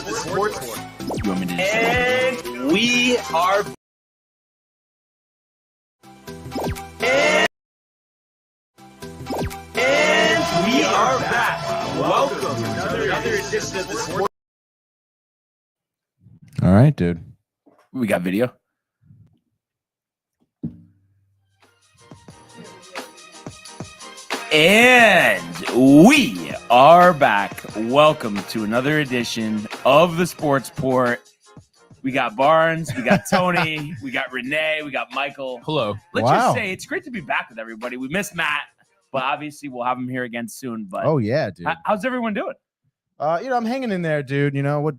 the sports court. You want me to just And we are and we are back. Welcome to another edition of the sports. All right, dude. We got video. And we are back. Welcome to another edition of the Sports Port. We got Barnes, we got Tony, we got Renee, we got Michael. Hello. Let's just say it's great to be back with everybody. We missed Matt, but obviously we'll have him here again soon. But Oh yeah, dude. how's everyone doing? I'm hanging in there, dude. You know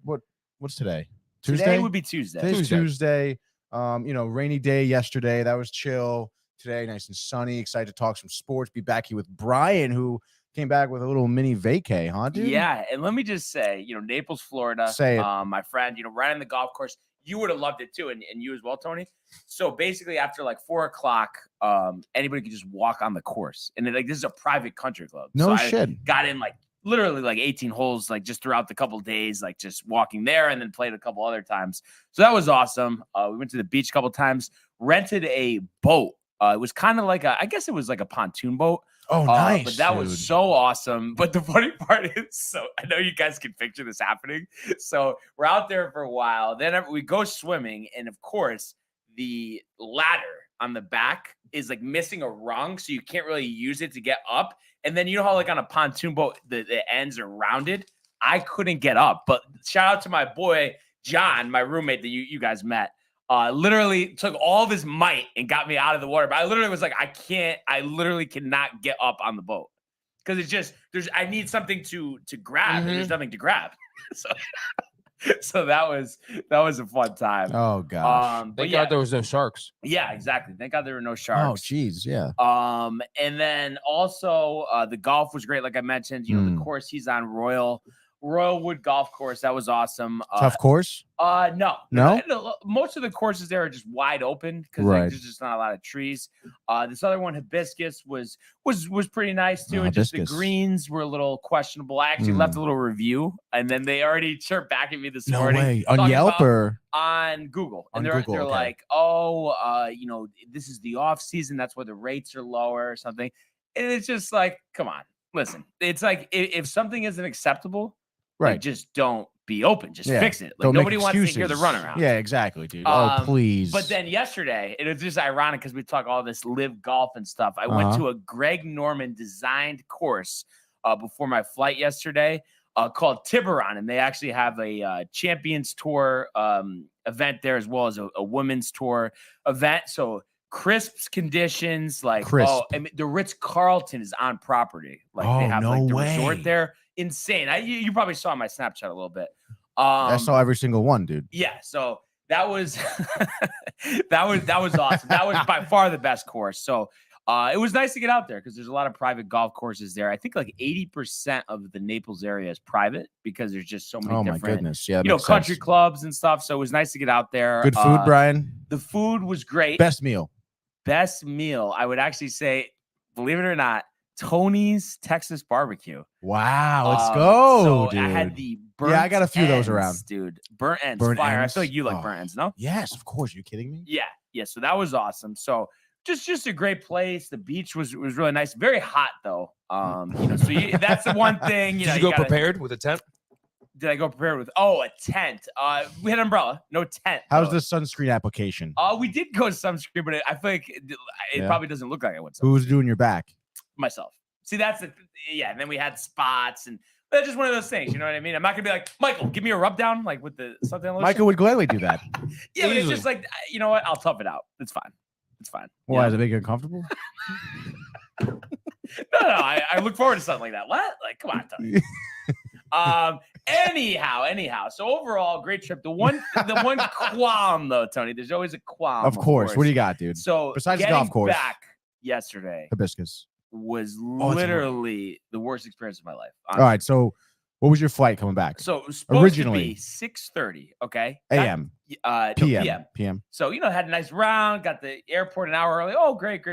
what's today? Tuesday. Today would be Tuesday. Today's Tuesday. Rainy day yesterday. That was chill. Today, nice and sunny. Excited to talk some sports. Be back here with Brian, who came back with a little mini vacay, huh, dude? Yeah, and let me just say, Naples, Florida. Say it. My friend, right on the golf course. You would have loved it too, and you as well, Tony. So basically, after like 4:00, anybody could just walk on the course, and this is a private country club. No so shit. I got in literally 18 holes, just throughout the couple days, just walking there, and then played a couple other times. So that was awesome. We went to the beach a couple times, rented a boat. It was kind of I guess it was like a pontoon boat. Oh, nice. But that was so awesome. But the funny part is, I know you guys can picture this happening. So we're out there for a while. Then we go swimming. And of course, the ladder on the back is missing a rung. So you can't really use it to get up. And then how on a pontoon boat, the ends are rounded. I couldn't get up. But shout out to my boy, John, my roommate that you guys met. Literally took all of his might and got me out of the water. But I literally was I literally cannot get up on the boat because it's just, I need something to grab and there's nothing to grab. So that was a fun time. Oh gosh. Thank God there was no sharks. Yeah, exactly. Thank God there were no Oh sharks. geez, yeah. And then also the golf was great. Like I mentioned, the course he's on, Royal Wood Golf Course. That was awesome. Tough course? No. Most of the courses there are just wide open because there's just not a lot of trees. This other one, Hibiscus, was pretty nice too. And just the greens were a little questionable. I actually left a little review, and then they already chirped back at me this morning. No way. On Yelp or on Google? And they're okay. like, oh, this is the off season. That's why the rates are lower or something. And it's just come on, listen. It's if something isn't acceptable. Right. Just don't be open. Just fix it. Don't Nobody make wants to excuses. hear the runaround. Yeah, exactly, dude. Oh, please. But then yesterday, it was just ironic because we talk all this live golf and stuff. I went to a Greg Norman designed course before my flight yesterday called Tiburon. And they actually have a Champions Tour event there as well as a women's tour event. So crisp conditions, Crisp. the Ritz-Carlton is on property. They have the resort there. Insane. You probably saw my Snapchat a little bit. I saw every single one, dude. Yeah, so that was that was awesome. That was by far the best course. So it was nice to get out there because there's a lot of private golf courses there. I think 80% of the Naples area is private because there's just so many different, my goodness. Yeah, country clubs and stuff. So it was nice to get out there. Good food, Brian. The food was great. Best meal. I would actually say, believe it or not, Tony's Texas barbecue. Wow, let's go, so dude. I had the burnt I got a few of those ends, around. dude. Burnt ends, Burnt fire. ends? I feel like you like burnt ends, no? Yes, of course. Are you kidding me? Yeah. So that was awesome. So just a great place. The beach was really nice. Very hot though. So that's the one thing. Did you go prepared with a tent? Did I go prepared with a tent? We had an umbrella, no tent. How's the sunscreen application? We did go to sunscreen, but I feel like it probably doesn't look like I went. Who was doing your back? Myself. See, that's and then we had spots, and that's just one of those things. You know what I mean? I'm not gonna be like, Michael, give me a rub down, with the something. Michael would gladly do that. Yeah, but it's just you know what? I'll tough it out. It's fine. Why is it make you uncomfortable? No. I look forward to something like that. What? Come on, Tony. Anyhow. So overall, great trip. The one qualm though, Tony. There's always a qualm. Of course. What do you got, dude? So besides the golf course, back yesterday, Hibiscus was literally the worst experience of my life. Honestly. All right, so what was your flight coming back? So it was supposed to be 6:30, okay? A.M. PM. So, had a nice round, got the airport an hour early. Oh, great.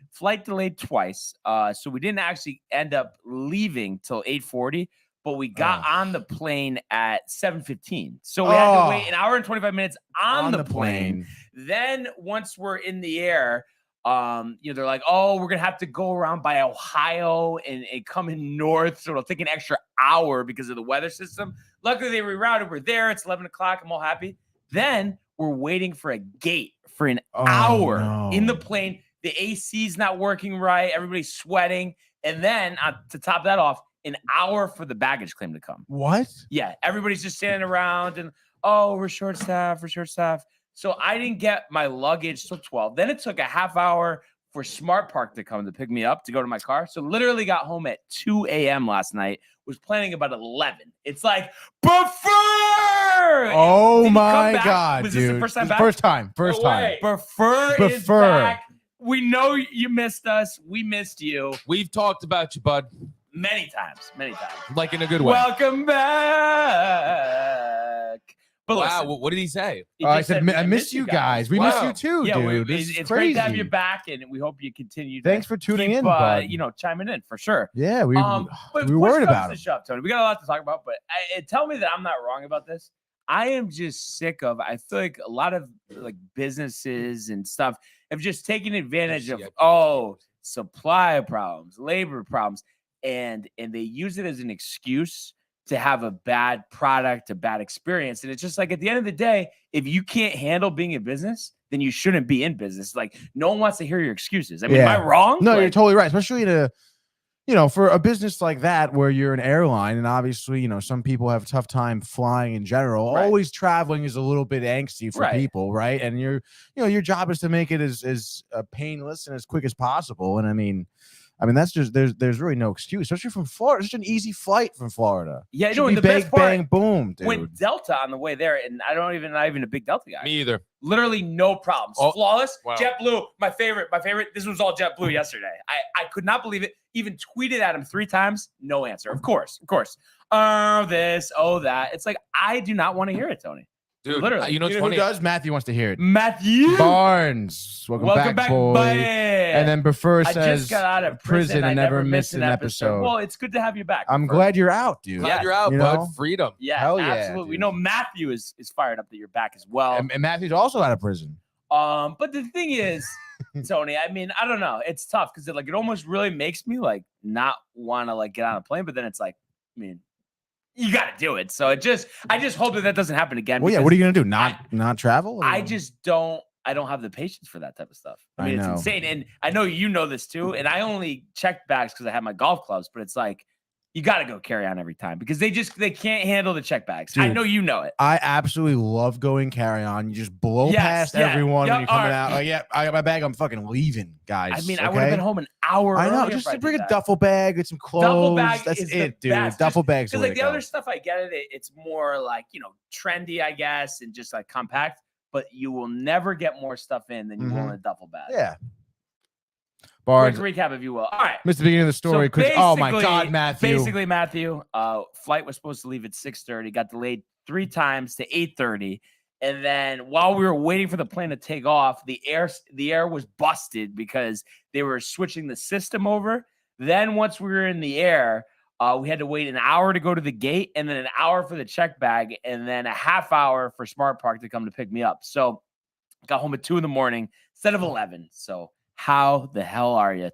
Flight delayed twice. So we didn't actually end up leaving till 8:40. but we got on the plane at 7:15. So we had to wait an hour and 25 minutes on the plane. Then once we're in the air, they're like, oh, we're gonna have to go around by Ohio and coming north, so it'll take an extra hour because of the weather system. Luckily, they rerouted. We're there. It's 11 o'clock. I'm all happy. Then we're waiting for a gate for an hour in the plane. The AC's not working right. Everybody's sweating. And then to top that off, an hour for the baggage claim to come. What? Yeah, everybody's just standing around and, oh, we're short staffed. So I didn't get my luggage till 12. Then it took a half hour for Smart Park to come to pick me up to go to my car. So literally got home at 2 a.m. last night. Was planning about 11. It's like, Buffer! Oh my God, Was dude. this the first time back? First time. Buffer is back. We know you missed us. We missed you. We've talked about you, bud. Many times. Like in a good way. Welcome back. But wow, listen, what did he say? I said, I missed you guys. We missed you too, dude. It's great to have you back, and we hope you continue. Thanks for tuning in, bud. Chiming in for sure. Yeah, we were worried about it. Tony, we got a lot to talk about, but tell me that I'm not wrong about this. I am just sick of. I feel like a lot of like businesses and stuff have just taken advantage of supply problems, labor problems, and they use it as an excuse to have a bad product, a bad experience. And it's just like, at the end of the day, if you can't handle being in business, then you shouldn't be in business. Like, no one wants to hear your excuses. I mean, am I wrong? No, you're totally right. Especially for a business like that, where you're an airline, and obviously, some people have a tough time flying in general. Right. Always traveling is a little bit angsty for people, right? And your job is to make it as painless and as quick as possible. And I mean, that's just there's really no excuse, especially from Florida. It's such an easy flight from Florida. Yeah, the best part, bang, boom, dude. Went Delta on the way there, and not even a big Delta guy. Me either. Literally no problems. Flawless. Wow. JetBlue, my favorite. This was all JetBlue yesterday. I could not believe it. Even tweeted at him 3 times. No answer. Of course. Oh, this, oh, that. It's like, I do not want to hear it, Tony. Dude, literally. You know who does? Matthew wants to hear it. Matthew Barnes. Welcome back, boy. Buddy. And then Buffer says, I just got out of prison and never missed an episode. Well, it's good to have you back. I'm glad you're out, dude. Glad you're out, bud. Freedom. Yeah, hell absolutely. Yeah, we know Matthew is fired up that you're back as well. And Matthew's also out of prison. But the thing is, Tony, I mean, I don't know. It's tough because it almost really makes me not want to get on a plane. But then it's you got to do it. So I just hope that doesn't happen again. Well, yeah. What are you gonna do? Not travel? I don't have the patience for that type of stuff. I mean, it's insane. And I know you know this too. And I only checked bags because I have my golf clubs. But it's like, you got to go carry on every time because they can't handle the check bags. Dude, I know you know it. I absolutely love going carry on. You just blow past everyone when you're coming out. Like, I got my bag. I'm fucking leaving, guys. I mean, I would have been home an hour. I know. Just to bring a duffel bag with some clothes. Duffel bag That's is it, dude. Best. Duffel bags. Because the other stuff, I get it. It's more trendy, I guess, and just compact. But you will never get more stuff in than you will in a duffel bag. Yeah. Barnes, quick recap, if you will. All right. Missed the beginning of the story. So oh my God, Matthew. Basically, Matthew, flight was supposed to leave at 6:30, got delayed 3 times to 8:30. And then while we were waiting for the plane to take off, the air was busted because they were switching the system over. Then once we were in the air, we had to wait an hour to go to the gate, and then an hour for the check bag, and then a half hour for Smart Park to come to pick me up. So got home at 2 a.m. instead of 11. So how the hell are you?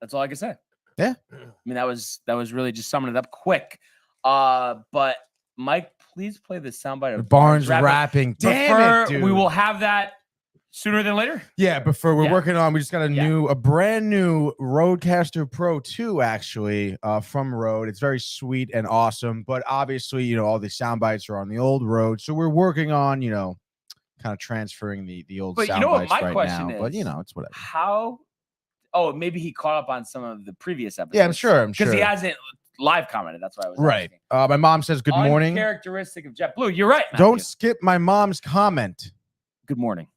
That's all I can say. Yeah. I mean, that was really just summing it up quick. But Mike, please play the soundbite of Barnes rapping. Damn it, dude. We will have that sooner than later. Yeah, before we're working on, we just got a brand new Rodecaster Pro 2 actually from Rode. It's very sweet and awesome, but obviously, all the sound bites are on the old Rode. So we're working on, kind of transferring the old sound bites right now. But it's whatever. How? Oh, maybe he caught up on some of the previous episodes. Yeah, I'm sure. Because he hasn't live commented. That's why I was right. My mom says good morning. Uncharacteristic of JetBlue. You're right, Matthew. Don't skip my mom's comment. Good morning.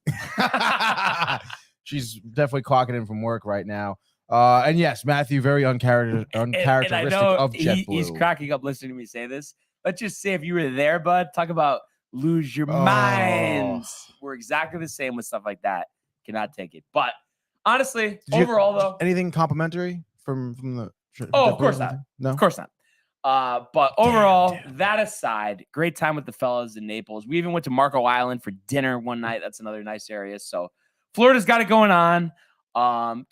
She's definitely clocking in from work right now. And yes, Matthew, very uncharacteristic of JetBlue. He's cracking up listening to me say this. Let's just say if you were there, bud, talk about lose your minds. We're exactly the same with stuff like that. Cannot take it. But honestly, overall, though. Anything complimentary from the of course not. No? Of course not. But overall, that aside, great time with the fellas in Naples. We even went to Marco Island for dinner one night. That's another nice area. So Florida's got it going on.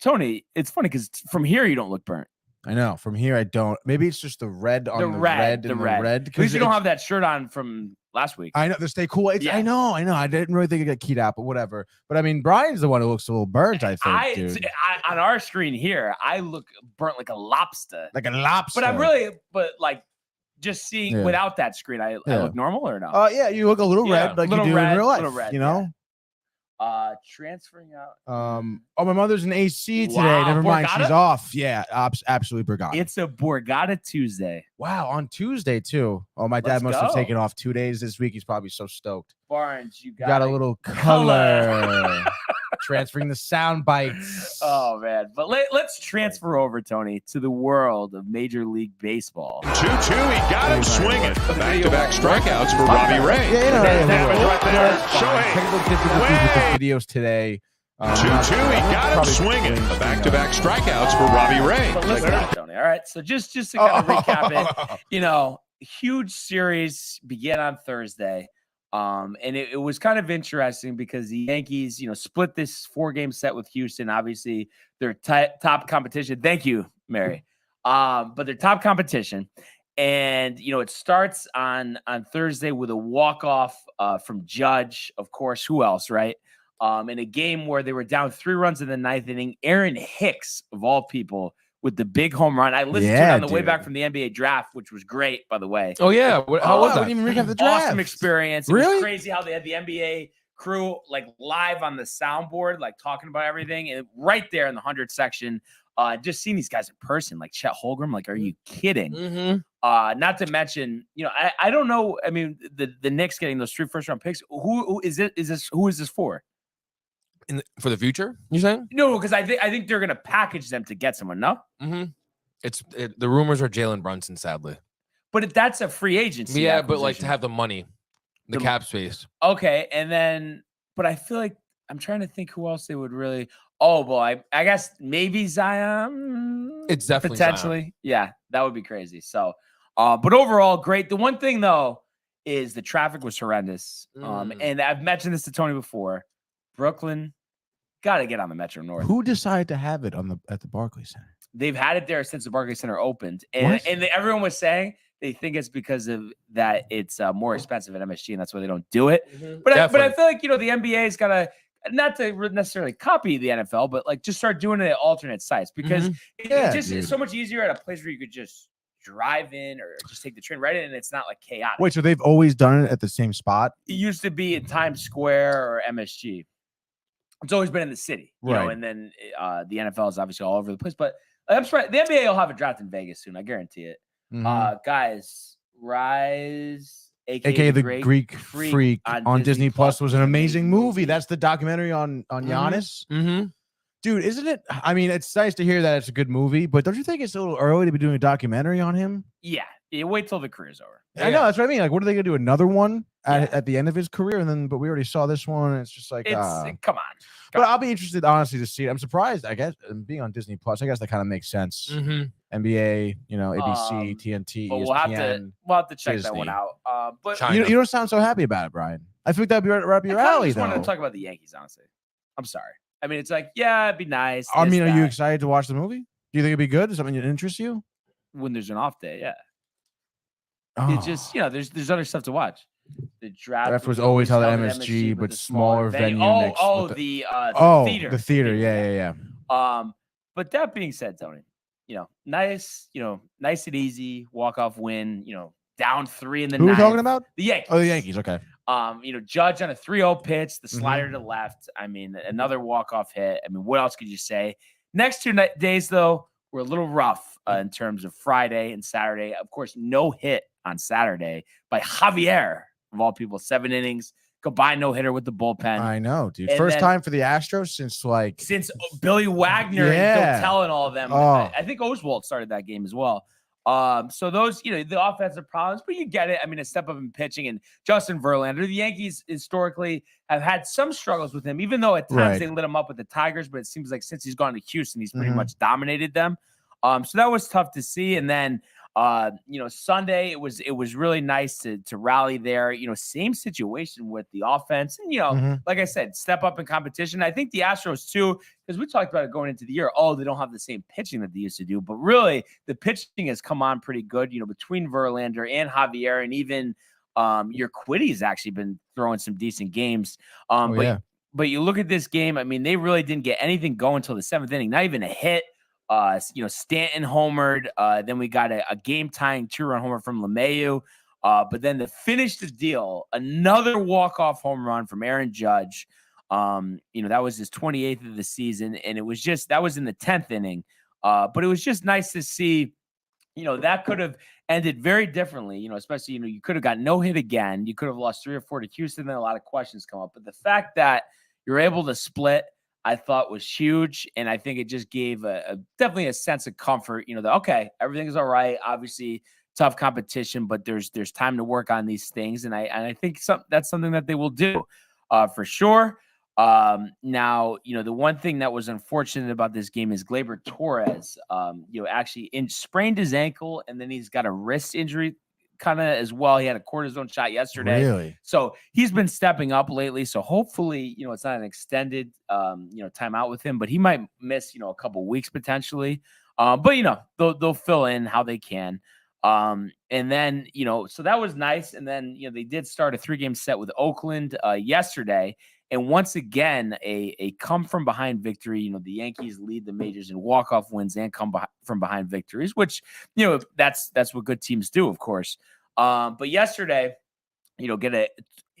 Tony, it's funny because from here you don't look burnt. I know. From here I don't. Maybe it's just the red on the red. Because you don't have that shirt on from last week. I know. To stay cool. I know. I didn't really think it got keyed out, but whatever. But I mean, Brian's the one who looks a little burnt, I think, dude. On our screen here, I look burnt like a lobster. Like a lobster. But like just seeing without that screen, I look normal or no? Yeah, you look a little red like you do in real life. You know? Transferring out. My mother's in AC today. Wow, Never mind, Borgata? she's off. Yeah, absolutely Borgata. It's a Borgata Tuesday. Wow, on Tuesday too. Oh, my dad must have taken off 2 days this week. He's probably so stoked. Barnes, you got a little color. Transferring the sound bites. Oh man, but let's transfer over, Tony, to the world of Major League Baseball. 2-2, he got him swinging. Back-to-back strikeouts for Robbie Ray. Technical difficulties with the videos today. 2-2, he got him swinging. Back-to-back strikeouts for Robbie Ray. But listen up, Tony. All right, so just to kind of recap it, huge series began on Thursday. And it was kind of interesting because the Yankees, split this 4-game set with Houston. Obviously, their top competition. Thank you, Mary. But their top competition. And, it starts on Thursday with a walk-off from Judge, of course. Who else, right? In a game where they were down 3 runs in the 9th inning. Aaron Hicks, of all people, with the big home run. I listened to it on the way back from the NBA draft, which was great, by the way. Oh, yeah. How was that? I didn't even recap the draft. Awesome experience. It really? was crazy how they had the NBA crew live on the soundboard, talking about everything. And right there in the 100 section, just seeing these guys in person, like Chet Holmgren, are you kidding? Mm-hmm. Not to mention, I don't know. I mean, the Knicks getting those 3 first-round picks. Who is this for? For the future, you saying? No, because I think they're gonna package them to get someone. No, the rumors are Jalen Brunson, sadly. But that's a free agency. Yeah, but to have the money, the cap space. Okay, and then, but I feel like I'm trying to think who else they would really. Oh boy, I guess maybe Zion. It's definitely potentially. Zion. Yeah, that would be crazy. So, but overall, great. The one thing though is the traffic was horrendous. And I've mentioned this to Tony before. Brooklyn. Got to get on the Metro North. Who decided to have it at the Barclays Center? They've had it there since the Barclays Center opened, and everyone was saying they think it's because of that it's more expensive at MSG, and that's why they don't do it. But I feel like the NBA's got to not to necessarily copy the NFL, but just start doing it at alternate sites because it's so much easier at a place where you could just drive in or just take the train right in, and it's not chaotic. Wait, so they've always done it at the same spot? It used to be in Times Square or MSG. It's always been in the city, right? And then the NFL is obviously all over the place. But I'm surprised the NBA will have a draft in Vegas soon. I guarantee it. Guys, Rise, aka the Greek Freak on Disney Plus was an amazing movie. That's the documentary on Giannis. Dude, isn't it? I mean, it's nice to hear that it's a good movie, but don't you think it's a little early to be doing a documentary on him? Yeah, wait till the career's over. I know, that's what I mean. What are they gonna do? Another one at the end of his career, but we already saw this one. And it's just come on. But I'll be interested, honestly, to see it. I'm surprised. I guess being on Disney Plus, I guess that kind of makes sense. NBA, ABC, TNT, but ESPN, we'll have to check Disney. that one out. But you don't sound so happy about it, Brian. I feel like that'd be right up your alley. I just wanted to talk about the Yankees. Honestly, I'm sorry. I mean, it's it'd be nice. I mean, are you excited to watch the movie? Do you think it'd be good? Is something that interests you? When there's an off day, yeah. It's just there's other stuff to watch. The draft was always held at MSG, but smaller venue. The theater. The theater. Yeah. But that being said, Tony, nice and easy walk-off win. Down 3 in the 9th. Who are we talking about? The Yankees. Oh, the Yankees. Okay. Judge on a 3-0 pitch, the slider to left. I mean, another walk-off hit. I mean, what else could you say? Next 2 days, though, were a little rough in terms of Friday and Saturday. Of course, no hit on Saturday by Javier, of all people. 7 innings, combined no-hitter with the bullpen. I know, dude. And First time for the Astros since Billy Wagner and Phil and all of them. Oh. I think Oswalt started that game as well. So those, the offensive problems, but you get it. I mean, a step up in pitching, and Justin Verlander. The Yankees historically have had some struggles with him, even though at times they lit him up with the Tigers, but it seems like since he's gone to Houston, he's pretty much dominated them. So that was tough to see. And then Sunday it was really nice to rally there. Same situation with the offense, and like I said, step up in competition. I think the Astros too, because we talked about it going into the year. Oh, they don't have the same pitching that they used to do, but really the pitching has come on pretty good. Between Verlander and Javier, and even your Quiddy's actually been throwing some decent games. But you look at this game. I mean, they really didn't get anything going until the 7th inning. Not even a hit. Stanton homered. Then we got a game-tying 2-run homer from LeMahieu. But then to finish the deal, another walk-off home run from Aaron Judge. That was his 28th of the season, and that was in the 10th inning. But it was just nice to see. That could have ended very differently. Especially you could have got no hit again. You could have lost 3 or 4 to Houston. Then a lot of questions come up. But the fact that you're able to split, I thought was huge. And I think it just gave definitely a sense of comfort, that, okay, everything is all right. Obviously tough competition, but there's time to work on these things. And I think that's something that they will do for sure. Now, the one thing that was unfortunate about this game is Gleyber Torres, actually sprained his ankle, and then he's got a wrist injury kind of as well. He had a cortisone shot yesterday. Really? So he's been stepping up lately. So hopefully, it's not an extended, timeout with him, but he might miss, a couple weeks potentially. But they'll fill in how they can. And then, so that was nice. And then, they did start a 3-game set with Oakland yesterday. And once again, a come from behind victory. The Yankees lead the majors in walk-off wins and come from behind victories, which, that's what good teams do, of course. But yesterday, get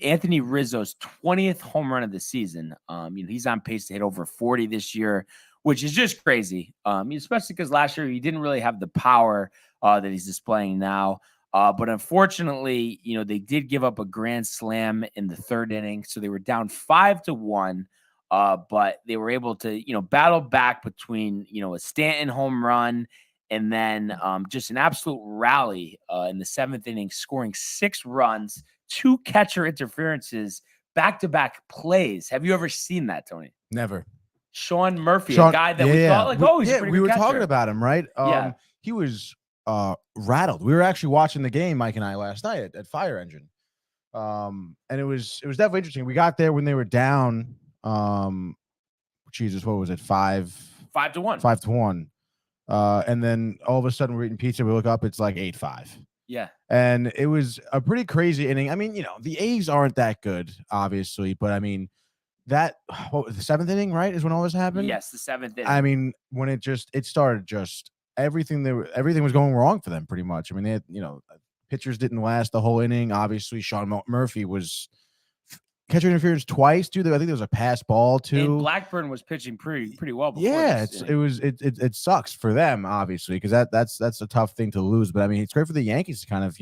Anthony Rizzo's 20th home run of the season. He's on pace to hit over 40 this year, which is just crazy. Especially because last year he didn't really have the power that he's displaying now. But unfortunately, they did give up a grand slam in the 3rd inning. So they were down 5-1. But they were able to, battle back between, a Stanton home run and then just an absolute rally in the 7th inning, scoring 6 runs, 2 catcher interferences, back-to-back plays. Have you ever seen that, Tony? Never. Sean Murphy, a guy that we thought he's a pretty good we were catcher. talking about him, right? He was rattled. We were actually watching the game, Mike and I, last night at Fire Engine. And it was definitely interesting. We got there when they were down. Jesus, what was it? 5-1. 5-1. And then all of a sudden we're eating pizza. We look up, it's like 8-5. Yeah. And it was a pretty crazy inning. I mean, the A's aren't that good, obviously, but I mean, the 7th inning, right, is when all this happened? Yes, the 7th inning. I mean, when it started just everything was going wrong for them pretty much. I mean, they had, pitchers didn't last the whole inning. Obviously, Sean Murphy was catcher interference twice, too. I think there was a pass ball too. And Blackburn was pitching pretty well before. Yeah, it sucks for them, obviously, because that's a tough thing to lose. But I mean, it's great for the Yankees to kind of,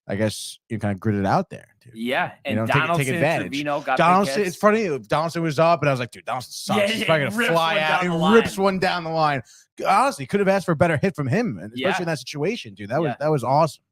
I guess you kind of grit it out there. Dude. Yeah, and Donaldson, take advantage. Trevino got Donaldson, it's funny. Donaldson was up, and I was like, dude, Donaldson sucks. Yeah, He's probably gonna fly out. He rips one down the line. Honestly, could have asked for a better hit from him, especially in that situation, dude. That was awesome.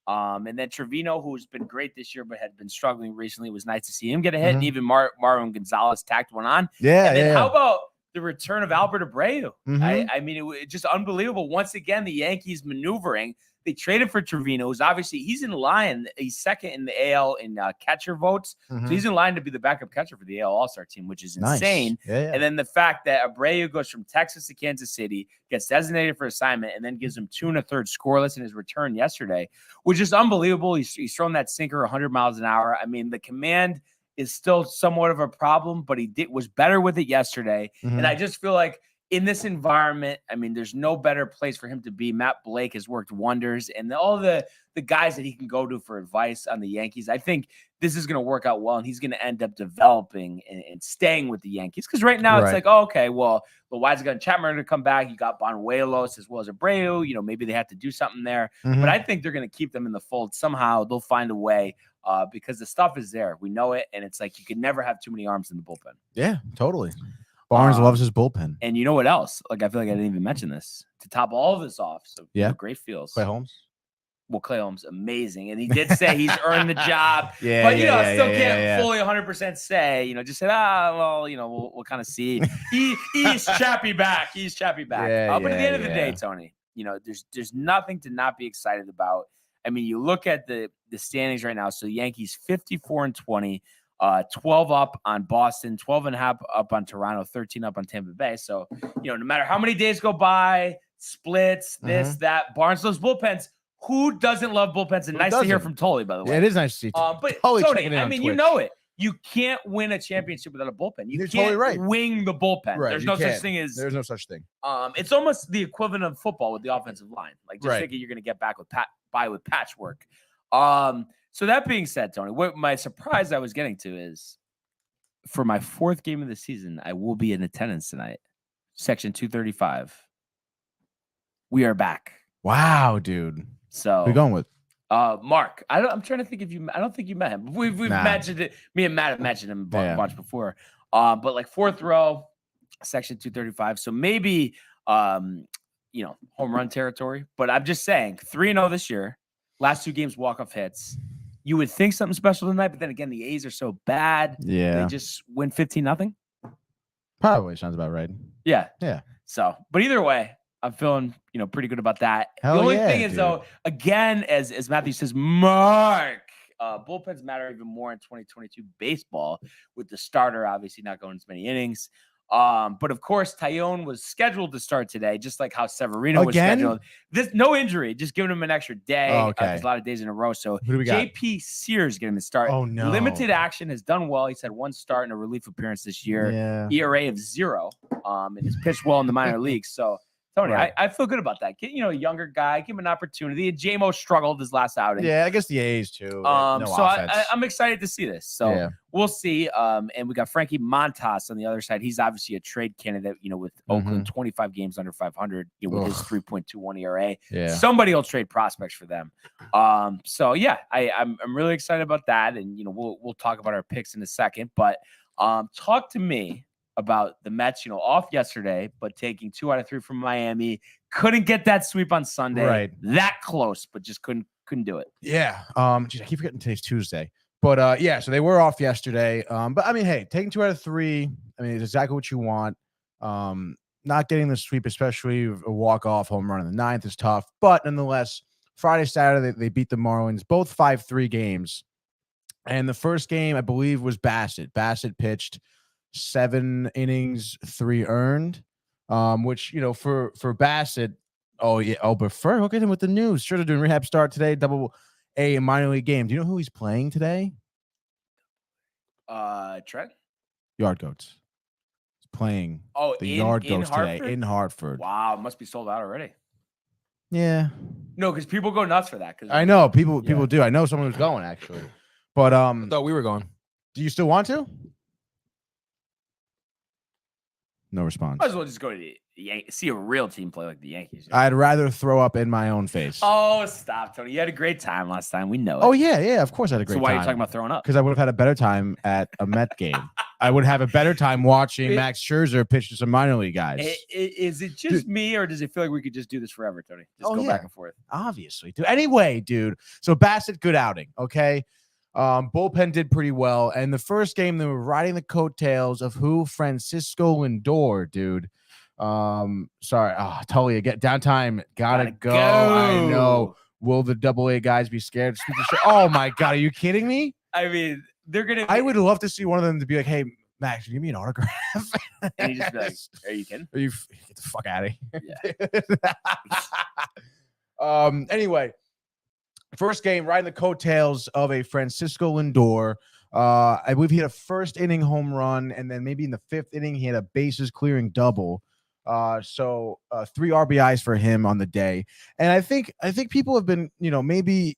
And then Trevino, who's been great this year but had been struggling recently, it was nice to see him get a hit. And even Marwin Gonzalez tacked one on. Yeah, and then how about the return of Albert Abreu? Mm-hmm. I mean, it was just unbelievable. Once again, the Yankees maneuvering. They traded for Trevino, who's obviously he's in line. He's second in the AL in catcher votes. Mm-hmm. So he's in line to be the backup catcher for the AL All-Star team, which is insane. Nice. Yeah. And then the fact that Abreu goes from Texas to Kansas City, gets designated for assignment, and then gives him 2 1/3 scoreless in his return yesterday, which is unbelievable. He's thrown that sinker 100 miles an hour. I mean, the command is still somewhat of a problem, but he was better with it yesterday. Mm-hmm. And I just feel like in this environment, I mean, there's no better place for him to be. Matt Blake has worked wonders, and all the guys that he can go to for advice on the Yankees, I think this is going to work out well, and he's going to end up developing and staying with the Yankees. Because right now it's like, oh, okay, well, why is Chapman going to come back? You got Banuelos as well as Abreu. Maybe they have to do something there. Mm-hmm. But I think they're going to keep them in the fold. Somehow they'll find a way because the stuff is there. We know it, and it's like you can never have too many arms in the bullpen. Yeah, totally. Barnes loves his bullpen. And you know what else? Like, I feel like I didn't even mention this. To top all of this off, so great feels. Clay Holmes? Well, Clay Holmes, amazing. And he did say he's earned the job. Still can't fully 100% say, just said, we'll kind of see. He's chappy back. But at the end of the day, Tony, there's nothing to not be excited about. I mean, you look at the standings right now. So the Yankees 54-20, 12 up on Boston, 12.5 up on Toronto, 13 up on Tampa Bay. So, no matter how many days go by, splits, this, that, Barnes, those bullpens. Who doesn't love bullpens? And nice to hear from Tully, by the way. Yeah, it is nice to see. But Tully Tony, I mean, you know it. You can't win a championship without a bullpen. You're totally right. wing the bullpen. Right, There's no such thing as. There's no such thing. It's almost the equivalent of football with the offensive line. Like just Right. thinking you're going to get back with patchwork. So that being said, Tony, what my surprise I was getting to is for my 4th game of the season, I will be in attendance tonight. Section 235. We are back. Wow, dude. So who we going with? Mark. I'm trying to think if I don't think you met him. We've mentioned it. Me and Matt have mentioned him a bunch before. But like 4th row, section 235. So maybe home run territory. But I'm just saying, 3-0 this year. Last 2 games walk-off hits. You would think something special tonight, but then again, the A's are so bad. Yeah. They just win 15-0. Probably sounds about right. Yeah. Yeah. So, but either way, I'm feeling, pretty good about that. Hell the only yeah, thing is, though, again, as Matthew says, Mark, bullpens matter even more in 2022 baseball with the starter obviously not going as many innings. But of course, Tyone was scheduled to start today, just like how Severino was scheduled. No injury, just giving him an extra day. Okay. There's a lot of days in a row. So who do we got? JP Sears getting the start. Oh no! Limited action, has done well. He's had 1 start and a relief appearance this year. Yeah. ERA of 0. And has pitched well in the minor leagues. So Tony, Right. I feel good about that. Get a younger guy, give him an opportunity. And JMO struggled his last outing. Yeah, I guess the A's too. No So offense. I'm excited to see this. So we'll see. And we got Frankie Montas on the other side. He's obviously a trade candidate. With Oakland, 25 games under 500. With his 3.21 ERA. Yeah. Somebody will trade prospects for them. So yeah, I'm really excited about that. And we'll talk about our picks in a second. But talk to me about the Mets, off yesterday, but taking 2 out of 3 from Miami. Couldn't get that sweep on Sunday. Right. That close, but just couldn't do it. Yeah. Geez, I keep forgetting today's Tuesday. But yeah, so they were off yesterday. But I mean, hey, taking 2 out of 3, I mean, it's exactly what you want. Not getting the sweep, especially a walk-off home run in the 9th is tough. But nonetheless, Friday, Saturday, they beat the Marlins, both 5-3 games. And the first game, I believe, was Bassett. Bassett pitched 7 innings, 3 earned, which, for Bassett, but first, look at him with the news. Sure, they're doing rehab start today, AA minor league game. Do you know who he's playing today? Trent? Yard Goats. He's playing the Yard Goats today in Hartford. Wow, it must be sold out already. Yeah. No, because people go nuts for that. I know, people do. I know someone who's going, actually. But I thought we were going. do you still want to? No response. Might as well just go to the Yankees, see a real team play like the Yankees. I'd rather throw up in my own face. Oh, stop, Tony. You had a great time last time. We know it. Oh, yeah. Of course I had a great time. So why are you talking about throwing up? Because I would have had a better time at a Met game. I would have a better time watching Max Scherzer pitch to some minor league guys. Is it just me, or does it feel like we could just do this forever, Tony? Just go back and forth. Obviously. Anyway, dude. So Bassett, good outing. Okay. Bullpen did pretty well. And the first game, they were riding the coattails of who? Francisco Lindor, dude. Sorry. Tully, again, downtime. Gotta go. I know. Will the AA guys be scared? Oh my God. Are you kidding me? I mean, they're going to. I would love to see one of them to be like, hey, Max, give me an autograph. And you just be like, are you kidding? Get the fuck out of here. Yeah. Anyway, first game, riding the coattails of a Francisco Lindor. I believe he had a first inning home run, and then maybe in the 5th inning, he had a bases clearing double. So 3 RBIs for him on the day. And I think people have been, maybe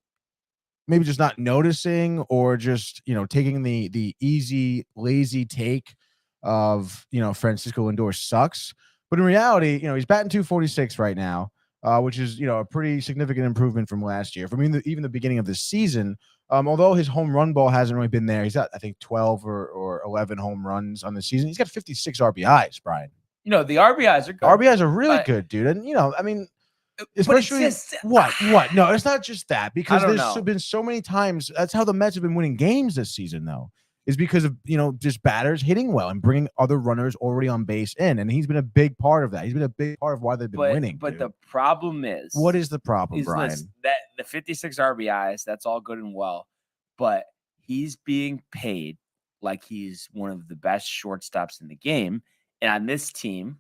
just not noticing, or just, taking the easy, lazy take of, Francisco Lindor sucks. But in reality, he's batting .246 right now, which is, a pretty significant improvement from last year, from even the beginning of the season. Although his home run ball hasn't really been there. He's got, I think, 12 or 11 home runs on the season. He's got 56 RBIs, Brian. The RBIs are good. RBIs are really good, dude. And, I mean, especially what? No, it's not just that, because there's been so many times. That's how the Mets have been winning games this season, though. is because of, just batters hitting well and bringing other runners already on base in. And he's been a big part of that. He's been a big part of why they've been winning. But dude. the problem is, what is the problem, Brian? That the 56 RBIs, that's all good and well, but he's being paid like he's one of the best shortstops in the game. And on this team,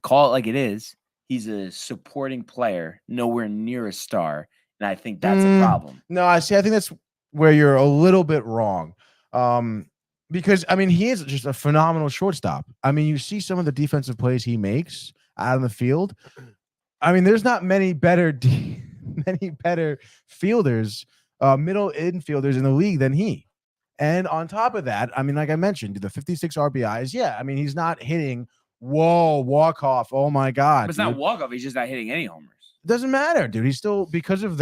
call it like it is, he's a supporting player, nowhere near a star. And I think that's a problem. No, I think that's where you're a little bit wrong. Because he is just a phenomenal shortstop. You see some of the defensive plays he makes out on the field. There's not many better fielders, middle infielders in the league than he. And on top of that, like I mentioned, the 56 RBIs. Yeah, he's not hitting walk off. Oh my God. But it's not walk off. He's just not hitting any homers. It doesn't matter, dude. He's still, because of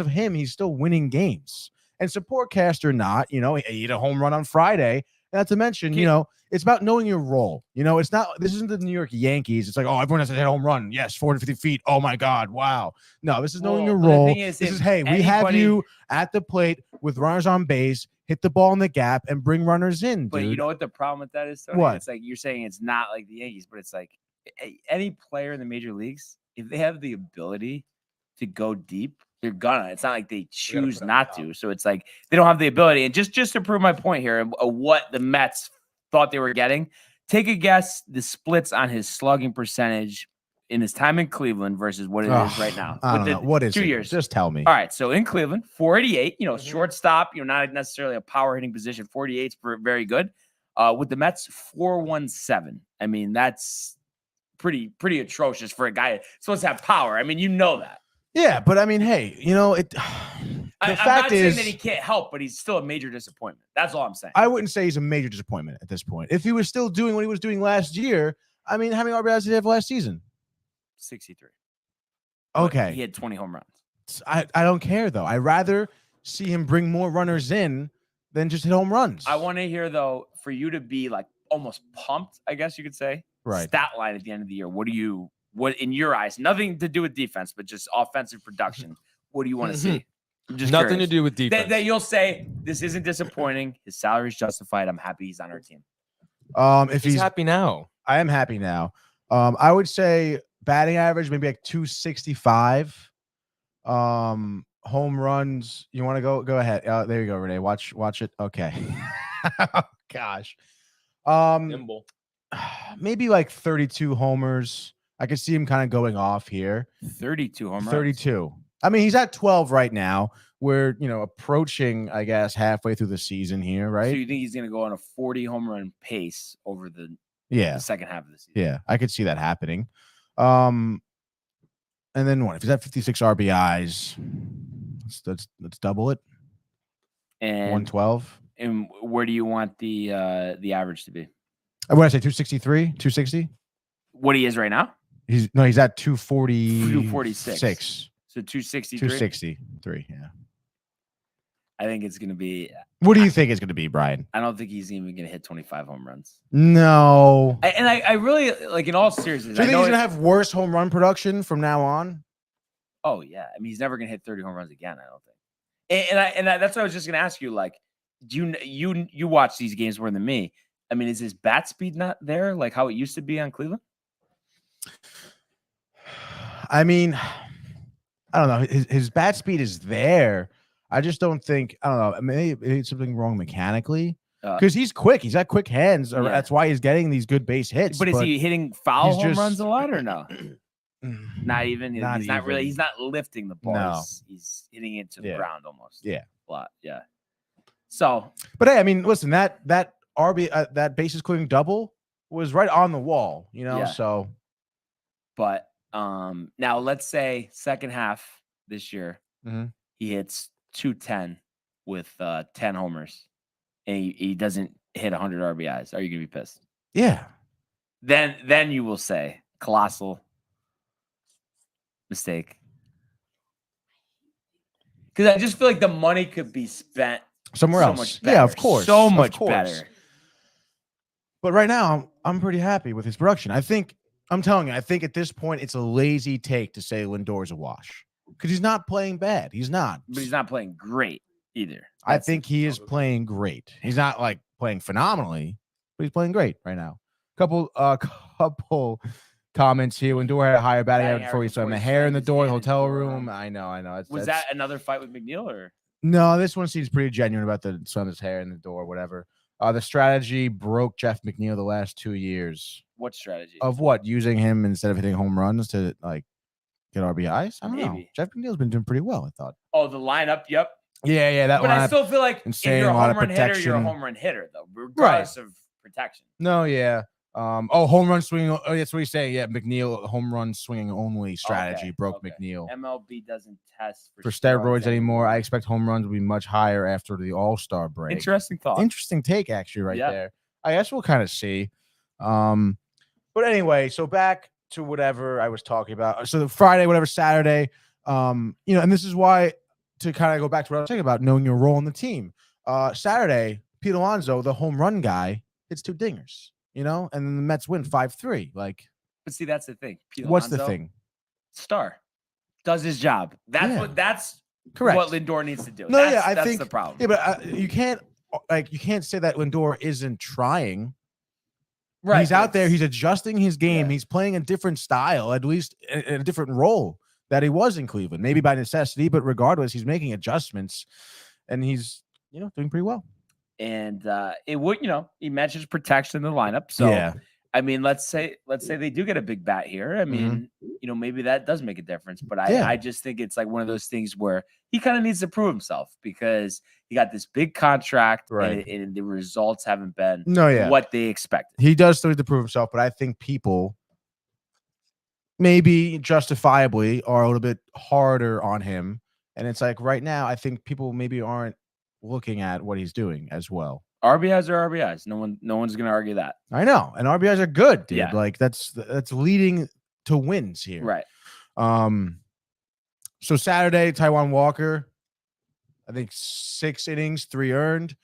him, he's still winning games. And support cast or not, he hit a home run on Friday. Not to mention, it's about knowing your role. This isn't the New York Yankees. It's like, oh, everyone has to hit a home run. Yes, 450 feet. Oh my God. Wow. No, this is knowing your role. This is, hey, we have you at the plate with runners on base, hit the ball in the gap and bring runners in. But dude. You know what the problem with that is? Tony? What? It's like you're saying it's not like the Yankees, but it's like any player in the major leagues, if they have the ability to go deep, they're gonna. It's not like they choose not to. So it's like they don't have the ability. And just to prove my point here of what the Mets thought they were getting, take a guess the splits on his slugging percentage in his time in Cleveland versus what it is right now. I don't know. What is 2 it? years? Just tell me. All right. So in Cleveland, 488, shortstop, not necessarily a power hitting position. 48 is very good. With the Mets, 417. That's pretty atrocious for a guy supposed to have power. You know that. Yeah, but hey, it. I'm not saying that he can't help, but he's still a major disappointment. That's all I'm saying. I wouldn't say he's a major disappointment at this point. If he was still doing what he was doing last year, how many RBIs did he have last season? 63. Okay. But he had 20 home runs. I don't care, though. I'd rather see him bring more runners in than just hit home runs. I want to hear, though, for you to be like almost pumped, I guess you could say. Right. Stat line at the end of the year. What in your eyes, nothing to do with defense, but just offensive production. What do you want to see? I'm just nothing curious. to do with defense. That you'll say this isn't disappointing. His salary is justified. I'm happy he's on our team. If he's happy now, I am happy now. I would say batting average maybe like 265. Home runs. You want to go ahead? There you go, Renee. Watch it. Okay. Oh, gosh. Nimble. Maybe like 32 homers. I could see him kind of going off here. 32 home runs. 32. He's at 12 right now. We're, approaching, I guess, halfway through the season here, right? So you think he's going to go on a 40 home run pace over the second half of the season? Yeah, I could see that happening. And then what? If he's at 56 RBIs, let's double it. And 112. And where do you want the average to be? What did I say? 263, 260. What he is right now? He's at 240. 246. So 263. 263. Yeah. I think it's going to be. What do you think it's going to be, Brian? I don't think he's even going to hit 25 home runs. No. I really, like, in all seriousness. Do you think he's going to have worse home run production from now on? Oh, yeah. He's never going to hit 30 home runs again, I don't think. And that's what I was just going to ask you. Like, do you watch these games more than me? Is his bat speed not there like how it used to be on Cleveland? I don't know. His bat speed is there. I just don't think. I don't know. Maybe it's something wrong mechanically because he's quick. He's got quick hands. Or that's why he's getting these good base hits. But is he hitting foul home runs a lot or no? Not even. He's not really. He's not lifting the ball. No. He's hitting it to the ground almost. Yeah. A lot. Yeah. So. But hey, listen. That RB that bases clearing double was right on the wall. So. But now let's say second half this year, he hits 210 with 10 homers, and he doesn't hit 100 RBIs. Are you gonna be pissed? Yeah. Then you will say colossal mistake, because I just feel like the money could be spent somewhere else. Much better, yeah, of course, so much better. But right now, I'm pretty happy with his production. I'm telling you, I think at this point it's a lazy take to say Lindor's a wash because he's not playing bad. He's not. But he's not playing great either. I think he is playing great. He's not like playing phenomenally, but he's playing great right now. Couple comments here. Lindor had a higher batting average before he slammed the hair in the door, the hotel room. I know. Was that another fight with McNeil or? No, this one seems pretty genuine about the son's hair in the door, whatever. The strategy broke Jeff McNeil the last 2 years. What strategy? Of what? Using him instead of hitting home runs to like get RBIs? I don't know. Jeff McNeil's been doing pretty well, I thought. Oh, the lineup. Yep. Yeah. That but lineup, I still feel like if you're a home run hitter, you're a home run hitter, though, regardless of protection. No, yeah. Home run swinging. Oh, that's what he's saying. Yeah, McNeil, home run swinging only strategy broke McNeil. MLB doesn't test for steroids anymore. I expect home runs will be much higher after the All-Star break. Interesting thought. Interesting take, actually, there. I guess we'll kind of see. But anyway, so back to whatever I was talking about. So the Friday, whatever, Saturday, and this is why, to kind of go back to what I was talking about, knowing your role in the team. Saturday, Pete Alonso, the home run guy, hits 2 dingers. And then the Mets win 5-3. Like, but see, that's the thing. Pete what's Alonso, the thing? Star does his job. That's correct. What Lindor needs to do. No, I think that's the problem. Yeah, but you can't say that Lindor isn't trying. Right, he's out there. He's adjusting his game. Yeah. He's playing a different style, at least in a different role that he was in Cleveland. Maybe by necessity, but regardless, he's making adjustments, and he's doing pretty well. And it would, he mentions protection in the lineup. So, I mean, let's say they do get a big bat here. I mean, maybe that does make a difference. But I just think it's like one of those things where he kind of needs to prove himself because he got this big contract, and the results haven't been what they expected. He does still need to prove himself, but I think people maybe justifiably are a little bit harder on him. And it's like right now, I think people maybe aren't looking at what he's doing as well. RBIs are RBIs. No one's going to argue that. I know. And RBIs are good, dude. Yeah. Like that's leading to wins here. Right. So Saturday, Taijuan Walker, I think 6 innings, 3 earned.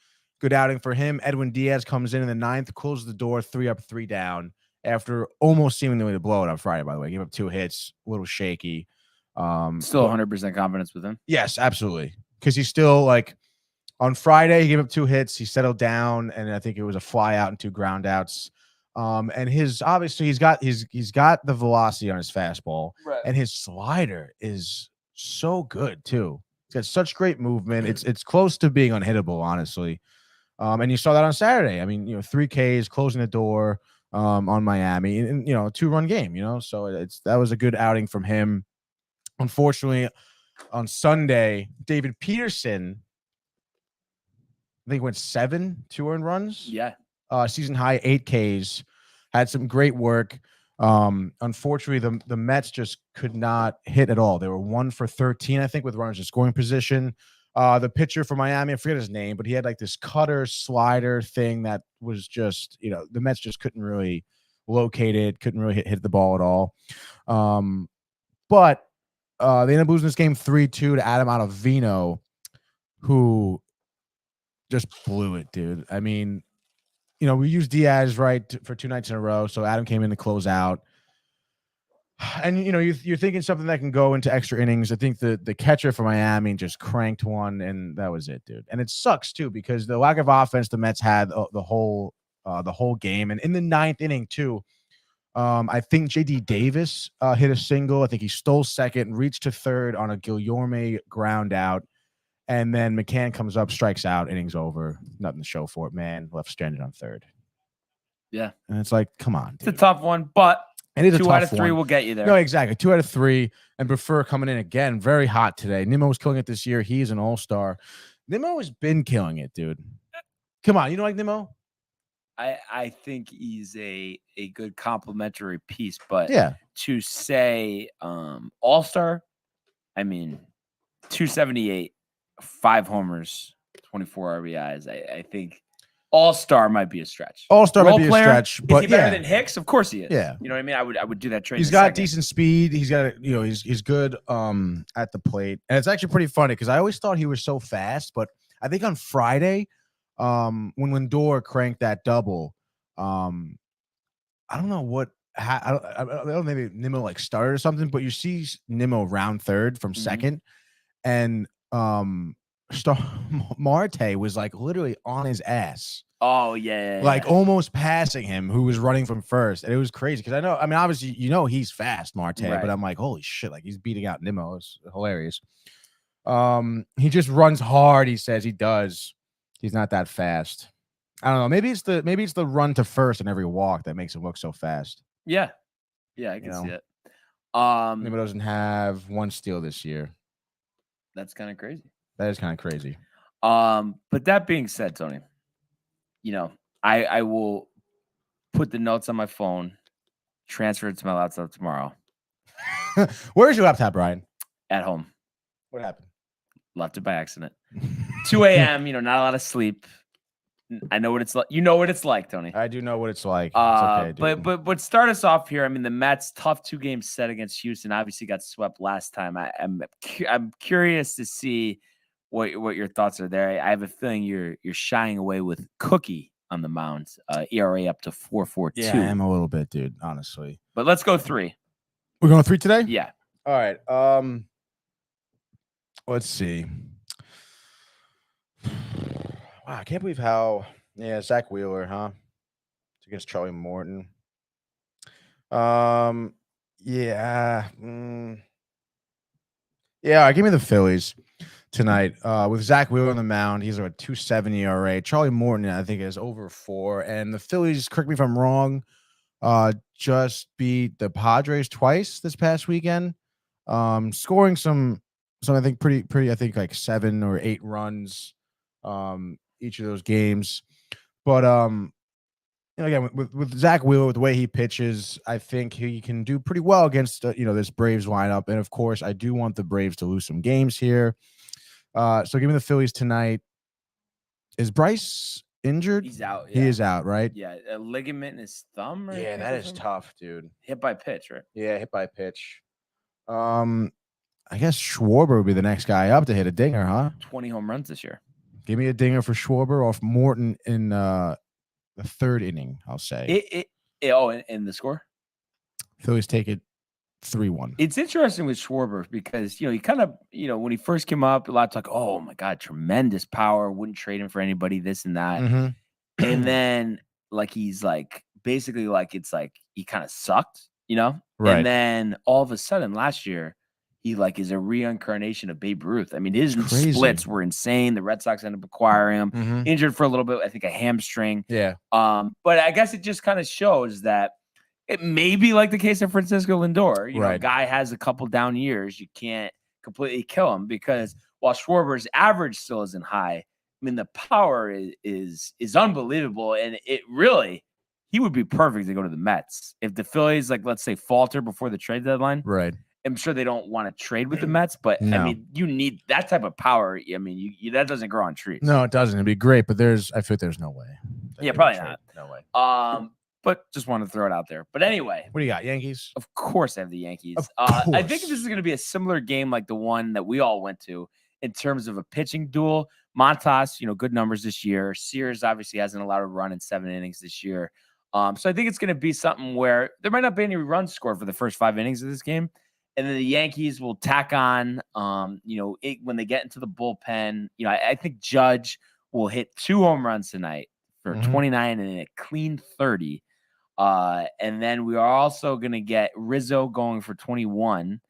Good outing for him. Edwin Diaz comes in the 9th, closes the door, 3 up, 3 down after almost seemingly to blow it on Friday, by the way. Gave up 2 hits, a little shaky. Still 100% confidence with him. Yes, absolutely. Because he's still like, on Friday, he gave up 2 hits. He settled down, and I think it was a fly out and 2 ground outs. And he's got the velocity on his fastball, and his slider is so good too. He's got such great movement. It's close to being unhittable, honestly. And you saw that on Saturday. I mean, 3 Ks, closing the door on Miami, and 2-run game. So that was a good outing from him. Unfortunately, on Sunday, David Peterson, I think went 7 2-earned runs. Yeah. Season high 8 Ks. Had some great work. Unfortunately, the Mets just could not hit at all. They were 1 for 13, I think, with runners in scoring position. The pitcher for Miami, I forget his name, but he had like this cutter slider thing that was just, the Mets just couldn't really locate it, couldn't really hit the ball at all. But they ended up losing this game 3-2 to Adam Ottavino, who just blew it, dude. I mean, we used Diaz for 2 nights in a row, so Adam came in to close out. And you're thinking something that can go into extra innings. I think the catcher for Miami just cranked one, and that was it, dude. And it sucks too because the lack of offense the Mets had the whole game, and in the 9th inning too. I think J.D. Davis hit a single. I think he stole second, reached to third on a Guillorme ground out. And then McCann comes up, strikes out, innings over. Nothing to show for it, man. Left stranded on third. Yeah. And it's like, come on, dude. It's a tough one, but it is 2 out of 3 will get you there. No, exactly. 2 out of 3. And Prefer coming in again. Very hot today. Nimmo was killing it this year. He's an all-star. Nimmo has been killing it, dude. Come on. You don't like Nimmo? I think he's a good complimentary piece, but to say all-star, I mean, 278. 5 homers, 24 RBIs. I think all-star might be a stretch. All-star might be a stretch, but is he better than Hicks? Of course he is. Yeah. You know what I mean? I would do that trade. He's got decent speed. He's got he's good at the plate. And it's actually pretty funny because I always thought he was so fast, but I think on Friday, when Lindor cranked that double, I don't know what I don't know, maybe Nimmo like started or something, but you see Nimmo round third from second, and Marte was like literally on his ass Oh yeah, like almost passing him, who was running from first, and it was crazy because I mean, obviously, he's fast, Marte, Right. but I'm like, holy shit, like he's beating out Nimmo. It's hilarious. He just runs hard. He says he does. He's not that fast. I don't know. Maybe it's the run to first in every walk that makes him look so fast. yeah, I can see it. Nimmo doesn't have one steal this year. That's kind of crazy. That is kind of crazy. But that being said, Tony, I will put the notes on my phone, transfer it to my laptop tomorrow. Where's your laptop, Brian? At home. What happened? Left it by accident. 2 a.m., not a lot of sleep. I know what it's like. You know what it's like, Tony. I do know what it's like. It's okay, dude. But start us off here. I mean, the Mets, tough 2-game set against Houston. Obviously got swept last time. I'm curious to see what your thoughts are there. I have a feeling you're shying away with Cookie on the mound. ERA up to 4.42. Yeah, I am a little bit, dude, honestly. But let's go 3. We're going 3 today? Yeah. All right. Let's see. Wow, I can't believe how Zach Wheeler, huh? It's against Charlie Morton. Yeah. Yeah, give me the Phillies tonight. With Zach Wheeler on the mound, he's a 2.7 ERA. Charlie Morton, I think, is over 4. And the Phillies, correct me if I'm wrong, just beat the Padres twice this past weekend. Scoring some I think pretty I think like 7 or 8 runs each of those games. But again, with Zach Wheeler, with the way he pitches, I think he can do pretty well against this Braves lineup. And of course, I do want the Braves to lose some games here. So give me the Phillies tonight. Is Bryce injured? He's out. He is out, right? Yeah, a ligament in his thumb. Yeah, that is tough, dude. Hit by pitch, right? Yeah, hit by pitch. I guess Schwarber would be the next guy up to hit a dinger, huh? 20 home runs this year. Give me a dinger for Schwarber off Morton in the 3rd inning, I'll say. And the score? Phillies take it 3-1. It's interesting with Schwarber because, he kind of, when he first came up, a lot of talk, oh my God, tremendous power, wouldn't trade him for anybody, this and that. Mm-hmm. And then he's basically it's he kind of sucked, Right. And then all of a sudden last year, he is a reincarnation of Babe Ruth. I mean, his splits were insane. The Red Sox ended up acquiring him, injured for a little bit, I think a hamstring. Yeah. But I guess it just kind of shows that it may be like the case of Francisco Lindor. You know, a guy has a couple down years. You can't completely kill him because while Schwarber's average still isn't high, I mean, the power is unbelievable. And it really, he would be perfect to go to the Mets. If the Phillies, let's say, falter before the trade deadline. Right. I'm sure they don't want to trade with the Mets, but I mean, you need that type of power. I mean, that doesn't grow on trees. No, it doesn't. It'd be great, but I feel like there's no way. Yeah, probably not. No way. But just want to throw it out there. But anyway, what do you got? Yankees? Of course, I have the Yankees. I think this is going to be a similar game like the one that we all went to in terms of a pitching duel. Montas, good numbers this year. Sears obviously hasn't allowed a run in 7 innings this year. So I think it's going to be something where there might not be any runs scored for the first 5 innings of this game. And then the Yankees will tack on, when they get into the bullpen. I think Judge will hit 2 home runs tonight for 29 and a clean 30. And then we are also going to get Rizzo going for 21.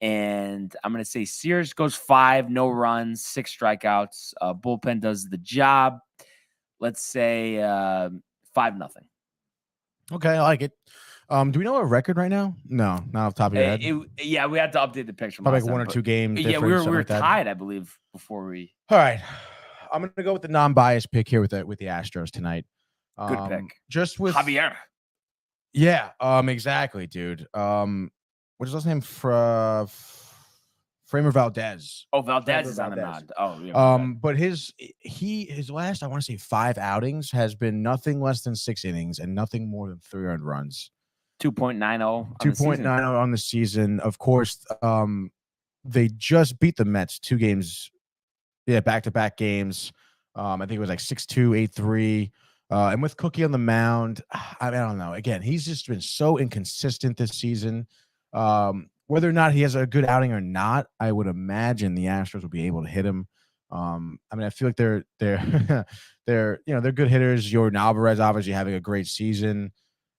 And I'm going to say Sears goes 5, no runs, 6 strikeouts. Bullpen does the job. Let's say 5-0. Okay, I like it. Do we know a record right now? No, not off the top of your head. We had to update the picture. Probably 1 or 2 games. Yeah, we were tied, I believe, before we. All right, I'm gonna go with the non-biased pick here with the Astros tonight. Good pick. Just with Javier. Yeah. Exactly, dude. What's his last name? Framer Valdez. Oh, Valdez is on the mound. Oh, yeah. But his last, I want to say 5 outings has been nothing less than 6 innings and nothing more than 3 earned runs. 2.90. 2.90 on the season. Of course, they just beat the Mets 2 games. Yeah, back-to-back games. I think it was like 6-2, 8-3. And with Cookie on the mound, I don't know. Again, he's just been so inconsistent this season. Whether or not he has a good outing or not, I would imagine the Astros will be able to hit him. I mean, I feel like they're they're good hitters. Jordan Alvarez obviously having a great season.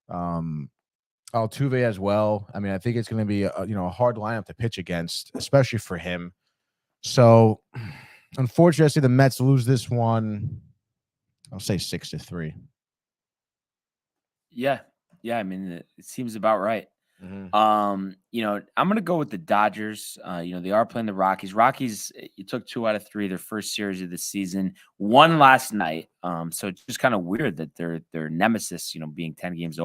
Altuve as well. I mean, I think it's going to be a hard lineup to pitch against, especially for him. So, unfortunately, I see the Mets lose this one. I'll say 6-3. Yeah. I mean, it seems about right. Mm-hmm. I'm gonna go with the Dodgers. They are playing the Rockies. Rockies, you took 2 out of 3, their first series of the season, won last night. So it's just kind of weird that their nemesis, being 10 games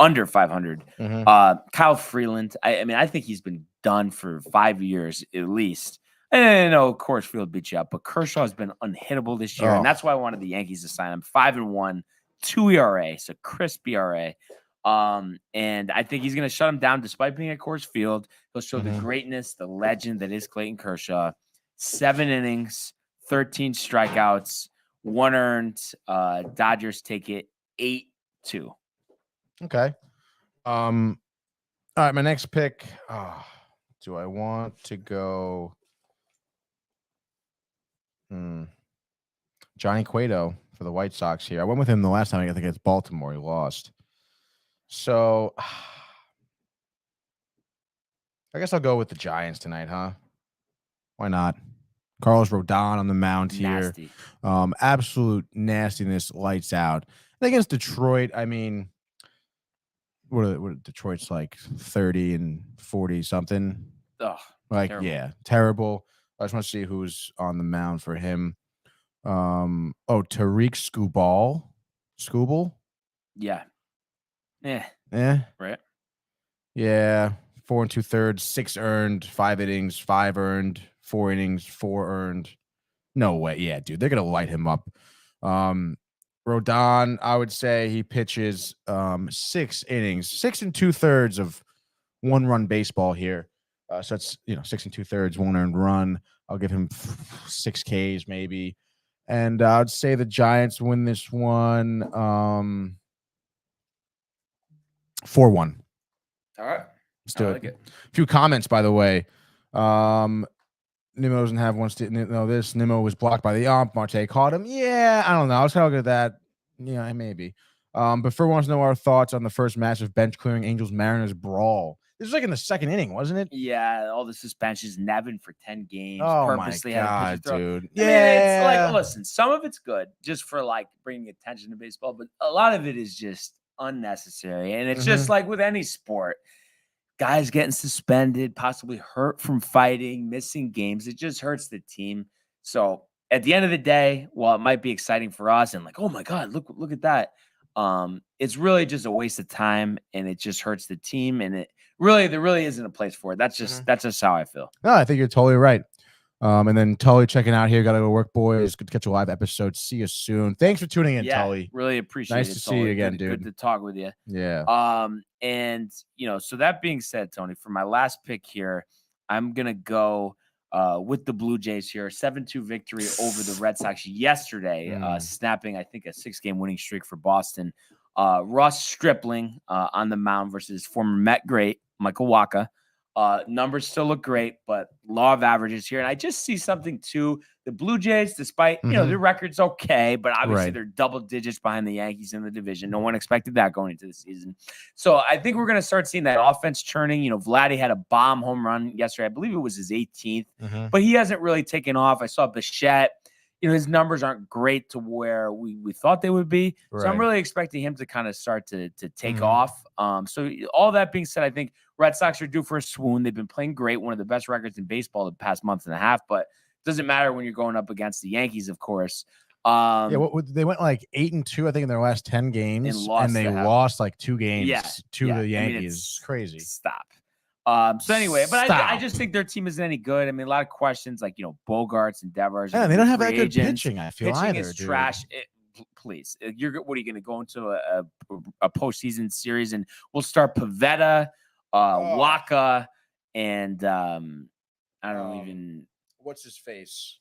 under 500. Mm-hmm. Kyle Freeland. I think he's been done for 5 years at least. And I know Coors Field beat you up, but Kershaw has been unhittable this year, and that's why I wanted the Yankees to sign him. 5-1, 2 ERA, so crisp ERA. And I think he's going to shut him down despite being at Coors Field. He'll show the greatness, the legend that is Clayton Kershaw. 7 innings, 13 strikeouts, 1 earned. Dodgers take it 8-2. Okay. All right, my next pick. Do I want to go Johnny Cueto for the White Sox here? I went with him the last time. I think it's Baltimore. He lost. So I guess I'll go with the Giants tonight, huh? Why not? Carlos Rodon on the mound here. Nasty. Absolute nastiness, lights out. And against Detroit, I mean, what are Detroit's like 30 and 40 something? Ugh, terrible. Yeah, terrible. I just want to see who's on the mound for him. Tariq Skubal. Yeah. Right. Yeah. 4 2/3, 6 earned, 5 innings, 5 earned, 4 innings, 4 earned. No way. Yeah, dude, they're gonna light him up. Rodon, I would say he pitches 6 innings, 6 2/3 of 1-run baseball here. So it's 6 2/3, 1 earned run. I'll give him 6 Ks maybe, and I'd say the Giants win this one 4-1. All right. Let's do it. A few comments, by the way. Nimmo doesn't have one. This Nimmo was blocked by the ump. Marte caught him. Yeah, I don't know. I was kind of looking at that. Yeah, maybe. But Fur wants to know our thoughts on the first massive bench clearing Angels Mariners brawl. This was like in the second inning, wasn't it? Yeah, all the suspensions. Nevin for 10 games. Oh purposely my God, had a pitcher throw. dude. I mean, it's like, listen, some of it's good just for like bringing attention to baseball, but a lot of it is just unnecessary. And it's just like with any sport. Guys getting suspended, possibly hurt from fighting, missing games. It just hurts the team. So at the end of the day, while it might be exciting for us and like, oh my God, look at that. It's really just a waste of time and it just hurts the team. And there really isn't a place for it. That's just how I feel. No, I think you're totally right. And then Tully checking out here. Got to go work, boys. Good to catch a live episode. See you soon. Thanks for tuning in, Tully. Really appreciate it. Nice to see you again, dude. Good to talk with you. Yeah. And so that being said, Tony, for my last pick here, I'm gonna go with the Blue Jays here. 7-2 victory over the Red Sox yesterday, snapping, I think, a 6-game winning streak for Boston. Ross Stripling on the mound versus former Met great Michael Wacha. Numbers still look great, but law of averages here. And I just see something too. The Blue Jays, despite, their record's okay, but obviously they're double digits behind the Yankees in the division. No one expected that going into the season. So I think we're going to start seeing that offense churning. Vladdy had a bomb home run yesterday. I believe it was his 18th, but he hasn't really taken off. I saw Bichette. His numbers aren't great to where we thought they would be. Right. So I'm really expecting him to kind of start to take off. So all that being said, I think Red Sox are due for a swoon. They've been playing great, one of the best records in baseball the past month and a half, but it doesn't matter when you're going up against the Yankees, of course. They went like 8-2, I think, in their last 10 games, and they lost like 2 games to the Yankees. It's crazy. Stop. So anyway, but I just think their team isn't any good. I mean, a lot of questions like, Bogarts and Devers. Yeah, they don't have that good pitching, I feel. Pitching is trash. Please. What are you going to go into a postseason series and we'll start Pivetta, Wacha, and I don't even. What's his face?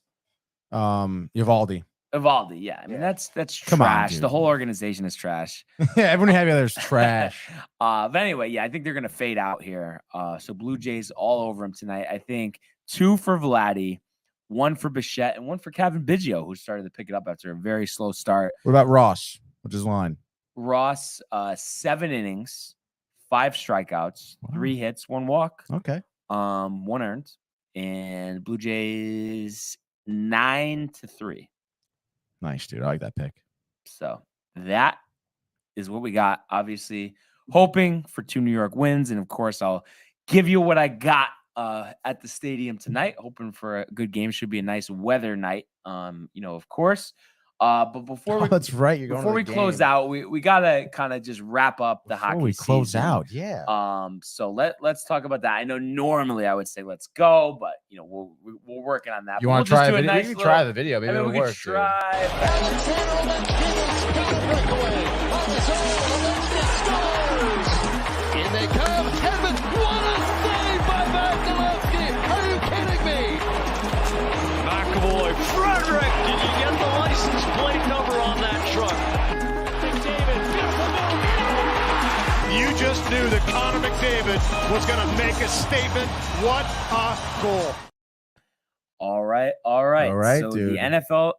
Evaldi. Evaldi, yeah. I mean, that's trash. The whole organization is trash. Yeah, everyone have others trash. But anyway, yeah, I think they're gonna fade out here. So Blue Jays all over them tonight. I think 2 for Vladdy, one for Bichette, and one for Kevin Biggio, who started to pick it up after a very slow start. What about Ross? What's his line? Ross, 7 innings, 5 strikeouts, 3 hits, 1 walk. Okay. 1 earned. And Blue Jays 9-3. Nice, dude. I like that pick. So that is what we got. Obviously, hoping for 2 New York wins. And of course, I'll give you what I got at the stadium tonight. Hoping for a good game. Should be a nice weather night. Of course. But before that's right. Before we close out, we gotta kind of just wrap up the hockey season. We close out, yeah. So let's talk about that. I know normally I would say let's go, but we're working on that. You want to try a video? We can try the video. Maybe it'll work. Try. In they come, Kevin. What a save by Vasilevsky! Are you kidding me? McAvoy, Frederick, did you get the license plate number on that truck? McDavid, beautiful move. You just knew that Connor McDavid was going to make a statement. What a goal. All right. So dude. The NFL.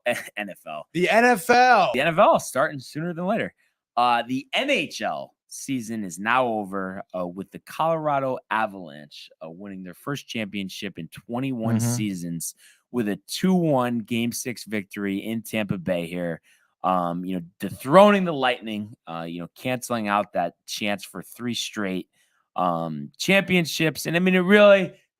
The NFL starting sooner than later. The NHL season is now over with the Colorado Avalanche winning their first championship in 21 seasons with a 2-1 Game 6 victory in Tampa Bay here. Dethroning the Lightning, canceling out that chance for 3 straight championships. And I mean,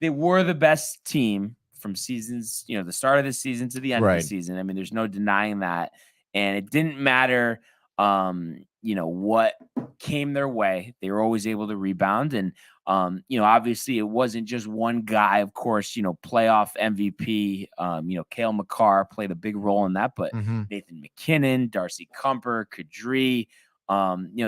they were the best team from seasons, the start of the season to the end of the season. I mean, there's no denying that. And it didn't matter, what came their way. They were always able to rebound. And, obviously it wasn't just one guy, of course, playoff MVP, Cale Makar played a big role in that, but Nathan McKinnon, Darcy Kumper, Kadri,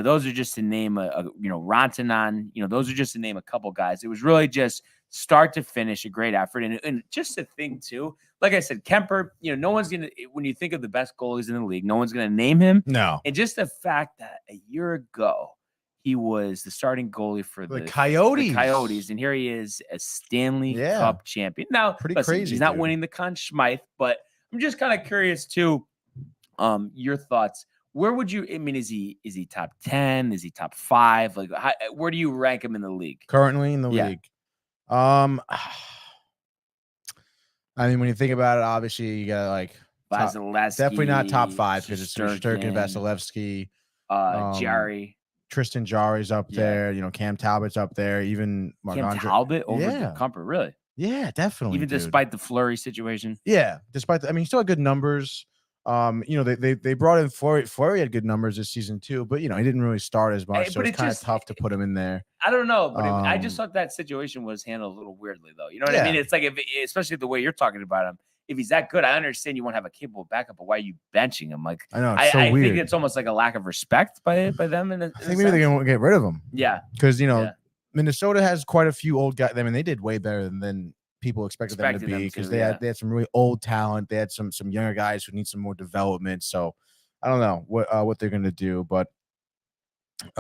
those are just to name Rantanen, those are just to name a couple guys. It was really just start to finish a great effort. And just to think too, like I said, Kemper, no one's going to, when you think of the best goalies in the league, no one's going to name him. No. And just the fact that a year ago, he was the starting goalie for the Coyotes. And here he is, a Stanley Cup champion. Now, pretty crazy. He's not winning the Conn Smythe, but I'm just kind of curious too, your thoughts. Where would you, is he top 10? Is he top 5? Like, where do you rank him in the league? Currently in the league. When you think about it, obviously you got like Vasilevsky, definitely not top 5 because it's Shesterkin, Vasilevsky, Jarry, Tristan Jarry's up there. Cam Talbot's up there. Even Cam Talbot over the Comfort, really? Yeah, definitely. Even despite the Fleury situation. Yeah, despite he still had good numbers. They brought in Fleury. Fleury had good numbers this season too, but he didn't really start as much, so it's kind of tough to put him in there. I don't know, but I just thought that situation was handled a little weirdly, though. You know what I mean? It's like especially the way you're talking about him. If he's that good, I understand you won't have a capable backup, but why are you benching him? Like, I know, it's so weird. I think it's almost like a lack of respect by them. I think maybe they're gonna get rid of him. Yeah, because Minnesota has quite a few old guys. I mean, they did way better than people expected them to be because they had some really old talent. They had some younger guys who need some more development. So I don't know what they're gonna do, but is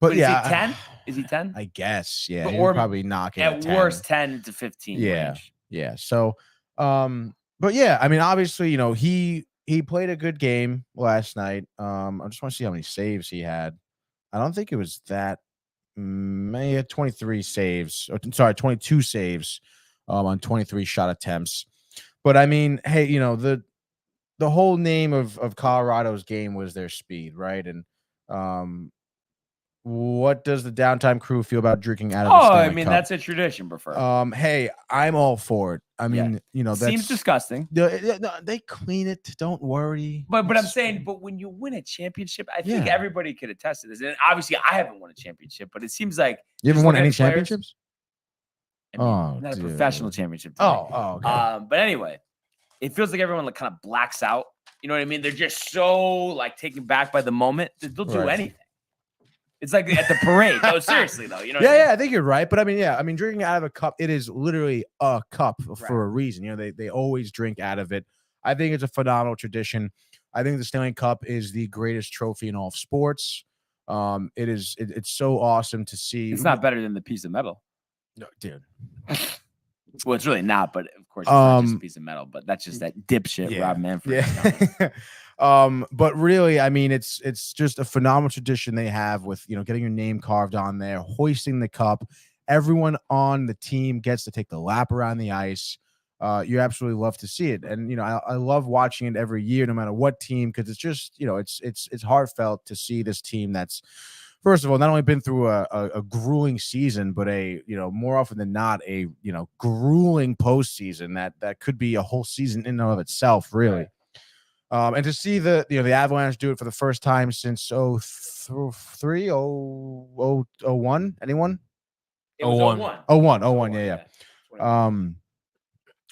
he 10? Is he 10? I guess, yeah. Or probably knock it at 10. Worst 10 to 15. Range. Yeah. So, but yeah, I mean, obviously, he played a good game last night. I just want to see how many saves he had. I don't think it was that. He had 23 saves. 22 saves. On 23 shot attempts. But I mean, hey, the whole name of Colorado's game was their speed, right? And what does the downtime crew feel about drinking out of the Stanley Cup? That's a tradition, prefer. Hey, I'm all for it. I mean, that seems disgusting. They clean it, don't worry. But I'm saying, but when you win a championship, I think everybody could attest to this. And obviously I haven't won a championship, but it seems like you haven't won any championships? Not a professional championship. Okay. But anyway, it feels like everyone kind of blacks out. You know what I mean? They're just so taken back by the moment that they'll do anything. It's like at the parade. No, seriously though. You know? I think you're right. But I mean, drinking out of a cup, it is literally a cup for a reason. They always drink out of it. I think it's a phenomenal tradition. I think the Stanley Cup is the greatest trophy in all of sports. It's so awesome to see. It's not better than the piece of metal. No, dude. Well, it's really not, but of course, it's not just a piece of metal. But that's just that dipshit Rob Manfred. Yeah. But really, I mean, it's just a phenomenal tradition they have with getting your name carved on there, hoisting the cup. Everyone on the team gets to take the lap around the ice. You absolutely love to see it, and I love watching it every year, no matter what team, because it's just it's heartfelt to see this team that's, first of all, not only been through a grueling season, but more often than not a grueling postseason that could be a whole season in and of itself, really. Right. And to see the Avalanche do it for the first time since 03, 01, anyone? It was 01. 01, yeah.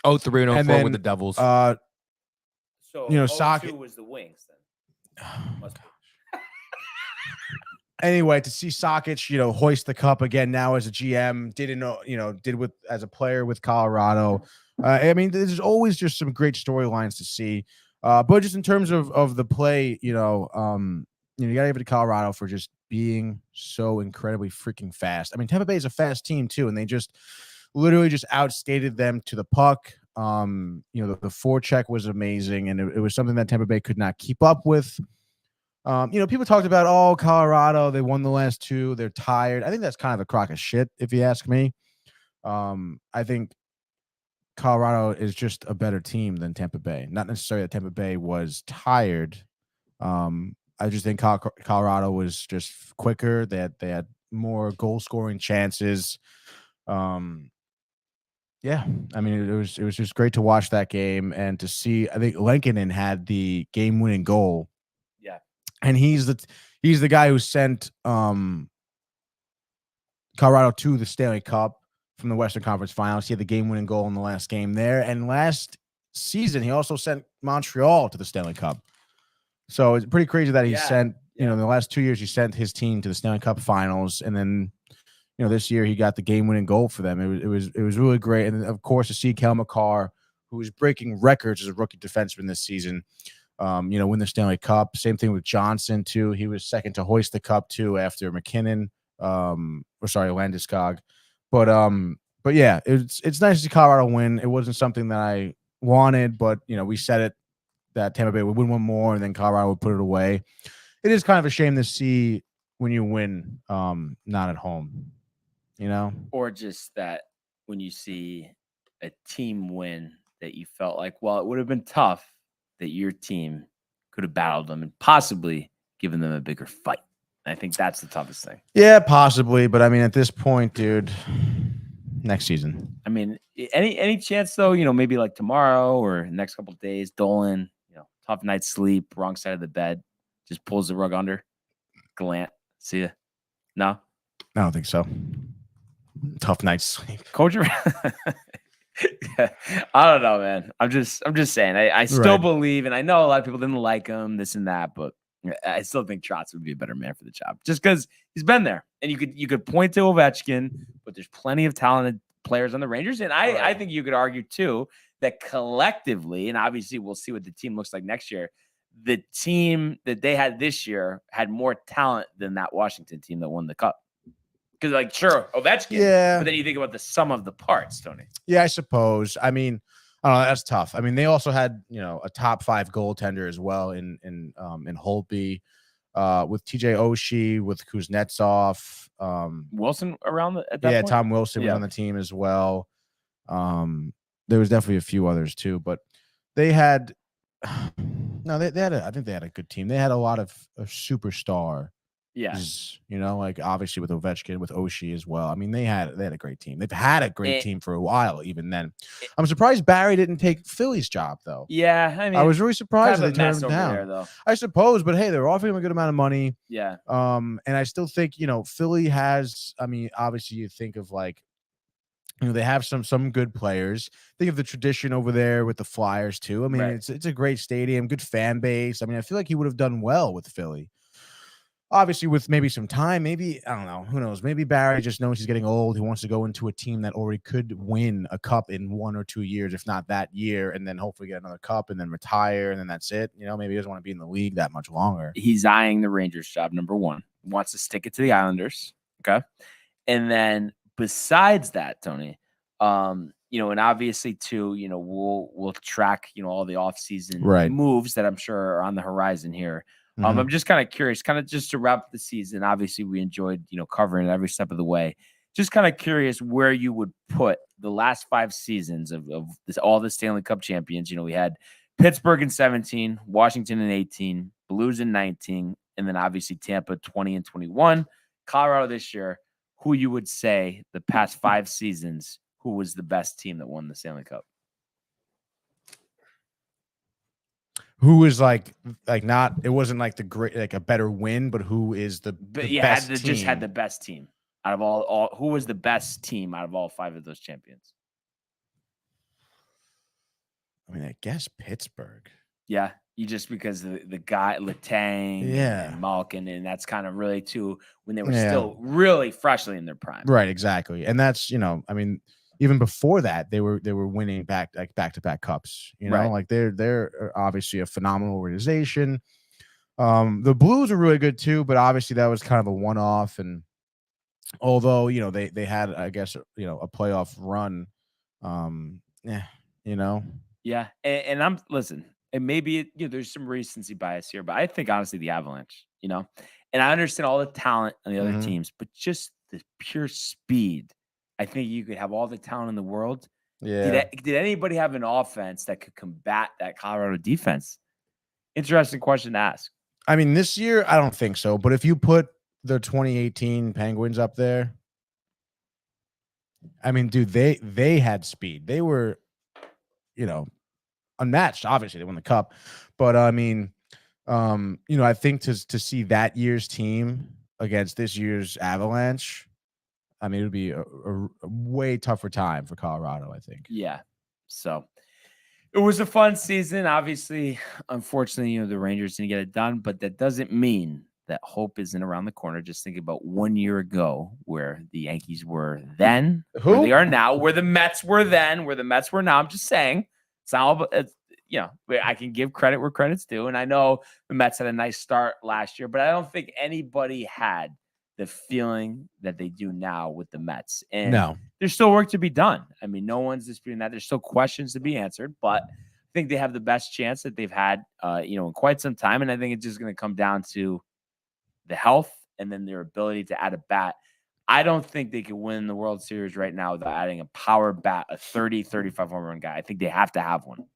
03 and 04 with the Devils. So Sakic was the Wings then. Must be. Anyway, to see Sakic, hoist the cup again now as a GM, did as a player with Colorado. I mean, there's always just some great storylines to see. But just in terms of the play, you gotta give it to Colorado for just being so incredibly freaking fast. I mean, Tampa Bay is a fast team too, and they just literally just outskated them to the puck. The forecheck was amazing, and it was something that Tampa Bay could not keep up with. People talked about, Colorado, they won the last two, they're tired. I think that's kind of a crock of shit, if you ask me. I think Colorado is just a better team than Tampa Bay. Not necessarily that Tampa Bay was tired. I just think Colorado was just quicker. They had more goal scoring chances. Yeah, I mean, it was just great to watch that game and to see. I think Lankinen had the game winning goal. Yeah, and he's the guy who sent Colorado to the Stanley Cup from the Western Conference Finals. He had the game winning goal in the last game there, and last season he also sent Montreal to the Stanley Cup. So it's pretty crazy that he sent, in the last 2 years, he sent his team to the Stanley Cup Finals, and then, this year he got the game-winning goal for them. It was really great, and of course to see Kel McCarr, who is breaking records as a rookie defenseman this season, win the Stanley Cup. Same thing with Johnson too. He was second to hoist the cup too after McKinnon, Landeskog. But yeah, it's nice to see Colorado win. It wasn't something that I wanted, but we said it, that Tampa Bay would win one more and then Colorado would put it away. It is kind of a shame to see when you win, not at home, or just that when you see a team win that you felt like, well, it would have been tough that your team could have battled them and possibly given them a bigger fight. I think that's the toughest thing. Yeah, possibly. But I mean, at this point, dude, next season. I mean, any chance though, maybe like tomorrow or next couple of days, Dolan, tough night's sleep, wrong side of the bed, just pulls the rug under. Gallant, see ya. No, I don't think so. Tough night's sleep, coach. I don't know, man. I'm just saying. I still believe, and I know a lot of people didn't like him, this and that, but I still think Trotz would be a better man for the job, just because he's been there. And you could point to Ovechkin, but there's plenty of talented players on the Rangers, and I think you could argue too that collectively, and obviously we'll see what the team looks like next year, the team that they had this year had more talent than that Washington team that won the cup. Because, sure, Ovechkin, but then you think about the sum of the parts, Tony. Yeah, I suppose. I mean, I don't know, that's tough. I mean, they also had, a top 5 goaltender as well in Holtby, with TJ Oshie, with Kuznetsov. Wilson around at that point? Tom Wilson was on the team as well. There was definitely a few others too, but they had I think they had a good team. They had a lot of superstar. Obviously with Ovechkin, with Oshie as well. I mean, they had a great team. They've had a great team for a while, even then. I'm surprised Barry didn't take Philly's job, though. Yeah, I mean, I was really surprised kind of they turned him down. there, though. I suppose, but hey, they're offering him a good amount of money. Yeah. And I still think, Philly has, I mean, obviously you think of they have some good players. Think of the tradition over there with the Flyers too. I mean, it's a great stadium, good fan base. I mean, I feel like he would have done well with Philly. Obviously, with maybe some time, maybe, I don't know, who knows? Maybe Barry just knows he's getting old. He wants to go into a team that already could win a cup in 1 or 2 years, if not that year, and then hopefully get another cup and then retire, and then that's it. Maybe he doesn't want to be in the league that much longer. He's eyeing the Rangers job, number one. He wants to stick it to the Islanders, okay? And then besides that, Tony, and obviously too, we'll track, all the offseason Right. moves that I'm sure are on the horizon here. Mhm. I'm just kind of curious, kind of just to wrap up the season. Obviously, we enjoyed, covering it every step of the way. Just kind of curious where you would put the last 5 seasons of all the Stanley Cup champions. We had Pittsburgh in 17, Washington in 18, Blues in 19, and then obviously Tampa 20 and 21, Colorado this year. Who you would say the past 5 seasons, who was the best team that won the Stanley Cup? Who is like not? It wasn't like the great, like a better win, but who is the best team? Just had the best team out of all. Who was the best team out of all 5 of those champions? I mean, I guess Pittsburgh. Yeah, you just because the guy Letang, and Malkin, and that's kind of really too when they were still really freshly in their prime. Right, exactly, and that's I mean, even before that, they were winning back-to-back cups. Right. Like they're obviously a phenomenal organization. The Blues are really good too, but obviously that was kind of a one-off. And although they had, I guess, a playoff run, Yeah, and I'm listen. And maybe there's some recency bias here, but I think honestly the Avalanche, and I understand all the talent on the other teams, but just the pure speed. I think you could have all the talent in the world. Yeah. Did anybody have an offense that could combat that Colorado defense? Interesting question to ask. I mean, this year I don't think so, but if you put the 2018 Penguins up there, I mean, dude, they had speed. They were, unmatched. Obviously, they won the cup, but I mean, I think to see that year's team against this year's Avalanche, I mean, it would be a way tougher time for Colorado, I think. Yeah. So it was a fun season. Obviously, unfortunately, the Rangers didn't get it done, but that doesn't mean that hope isn't around the corner. Just think about 1 year ago where the Yankees were then, where they are now, where the Mets were then, where the Mets were now. I'm just saying. It's all, I can give credit where credit's due. And I know the Mets had a nice start last year, but I don't think anybody had the feeling that they do now with the Mets. And no, there's still work to be done. I mean, no one's disputing that. There's still questions to be answered, but I think they have the best chance that they've had, in quite some time. And I think it's just going to come down to the health and then their ability to add a bat. I don't think they can win the World Series right now without adding a power bat, a 30, 35 home run guy. I think they have to have one.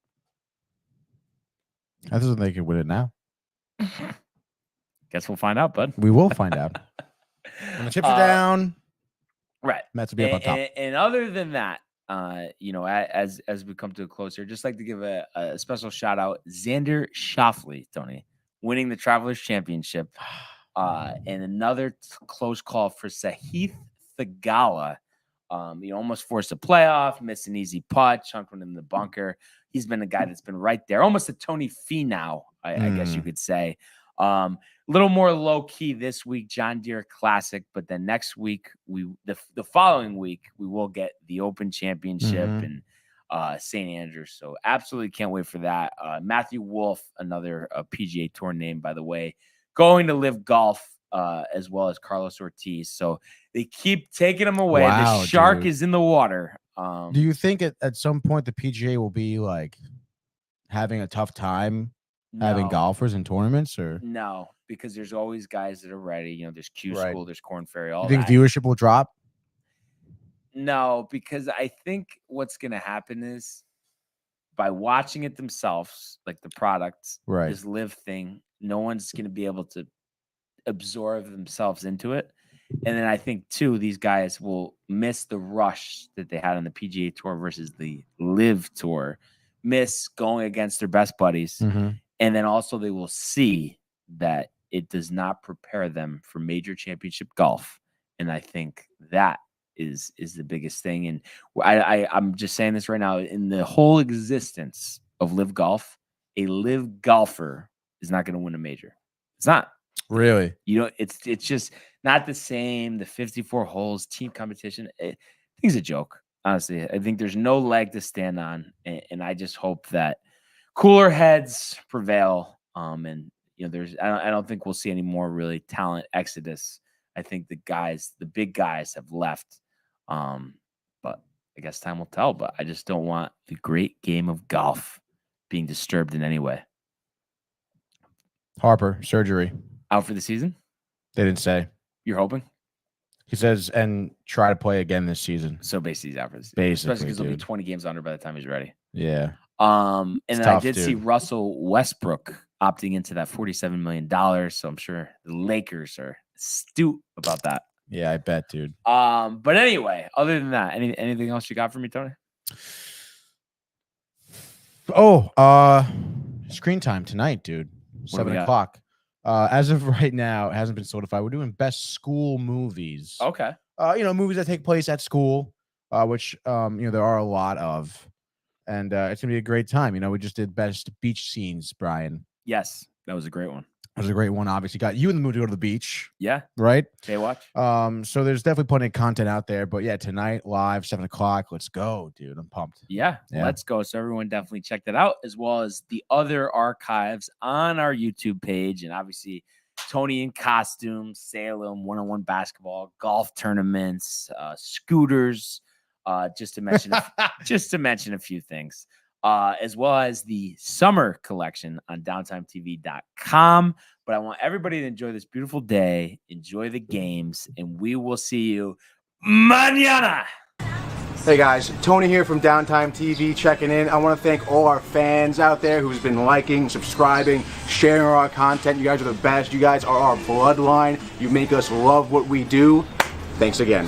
I don't think they can win it now. Guess we'll find out, bud. We will find out. When the chips are down, right. Mets will be up on top. And other than that, as we come to a close here, just like to give a special shout out, Xander Schauffele, Tony, winning the Travelers Championship. And another close call for Sahith Theegala. Almost forced a playoff, missed an easy putt, chunked one in the bunker. He's been a guy that's been right there, almost a Tony Finau, I guess you could say. A little more low key this week, John Deere Classic, but then next week, the following week, we will get the Open Championship and St. Andrews. So absolutely can't wait for that. Matthew Wolff, another PGA Tour name, by the way, going to Live Golf, as well as Carlos Ortiz. So they keep taking them away. Wow, the shark is in the water. Do you think at some point the PGA will be like having a tough time having golfers in tournaments, or no? Because there's always guys that are ready. There's Q School, there's Korn Ferry. All you think that. viewership will drop? No, because I think what's going to happen is by watching it themselves, like the product, this live thing, no one's going to be able to absorb themselves into it. And then I think, too, these guys will miss the rush that they had on the PGA Tour versus the Live Tour, miss going against their best buddies. And then also they will see that it does not prepare them for major championship golf. And I think that is the biggest thing. And I'm just saying this right now, in the whole existence of Live Golf, a Live golfer is not going to win a major. It's not. Really? It's just not the same. The 54 holes, team competition, I think it's a joke. Honestly, I think there's no leg to stand on, and I just hope that cooler heads prevail. And I don't think we'll see any more really talent exodus. I think the big guys have left. But I guess time will tell, but I just don't want the great game of golf being disturbed in any way. Harper, surgery. Out for the season? They didn't say. You're hoping? He says, and try to play again this season. So basically, he's out for the season. Basically, especially because he'll be 20 games under by the time he's ready. Yeah. And then tough, I did see Russell Westbrook opting into that $47 million. So I'm sure the Lakers are astute about that. Yeah, I bet, dude. But anyway, other than that, anything else you got for me, Tony? Oh, screen time tonight, dude. What do we 7 got? o'clock. As of right now, it hasn't been solidified. We're doing best school movies. Okay. Movies that take place at school, which there are a lot of. And it's gonna be a great time. We just did best beach scenes, Brian. Yes, that was a great one. It was a great one. Obviously, got you in the mood to go to the beach, Yeah. right? Baywatch. So there's definitely plenty of content out there. But yeah, tonight live 7 o'clock. Let's go, dude. I'm pumped. Yeah, let's go. So everyone definitely check that out, as well as the other archives on our YouTube page, and obviously Tony in costume, Salem, one-on-one basketball, golf tournaments, scooters, just to mention a few things, as well as the summer collection on downtimetv.com. But I want everybody to enjoy this beautiful day, enjoy the games, and we will see you mañana. Hey guys, Tony here from Downtime TV checking in. I want to thank all our fans out there who's been liking, subscribing, sharing our content. You guys are the best. You guys are our bloodline. You make us love what we do. Thanks again.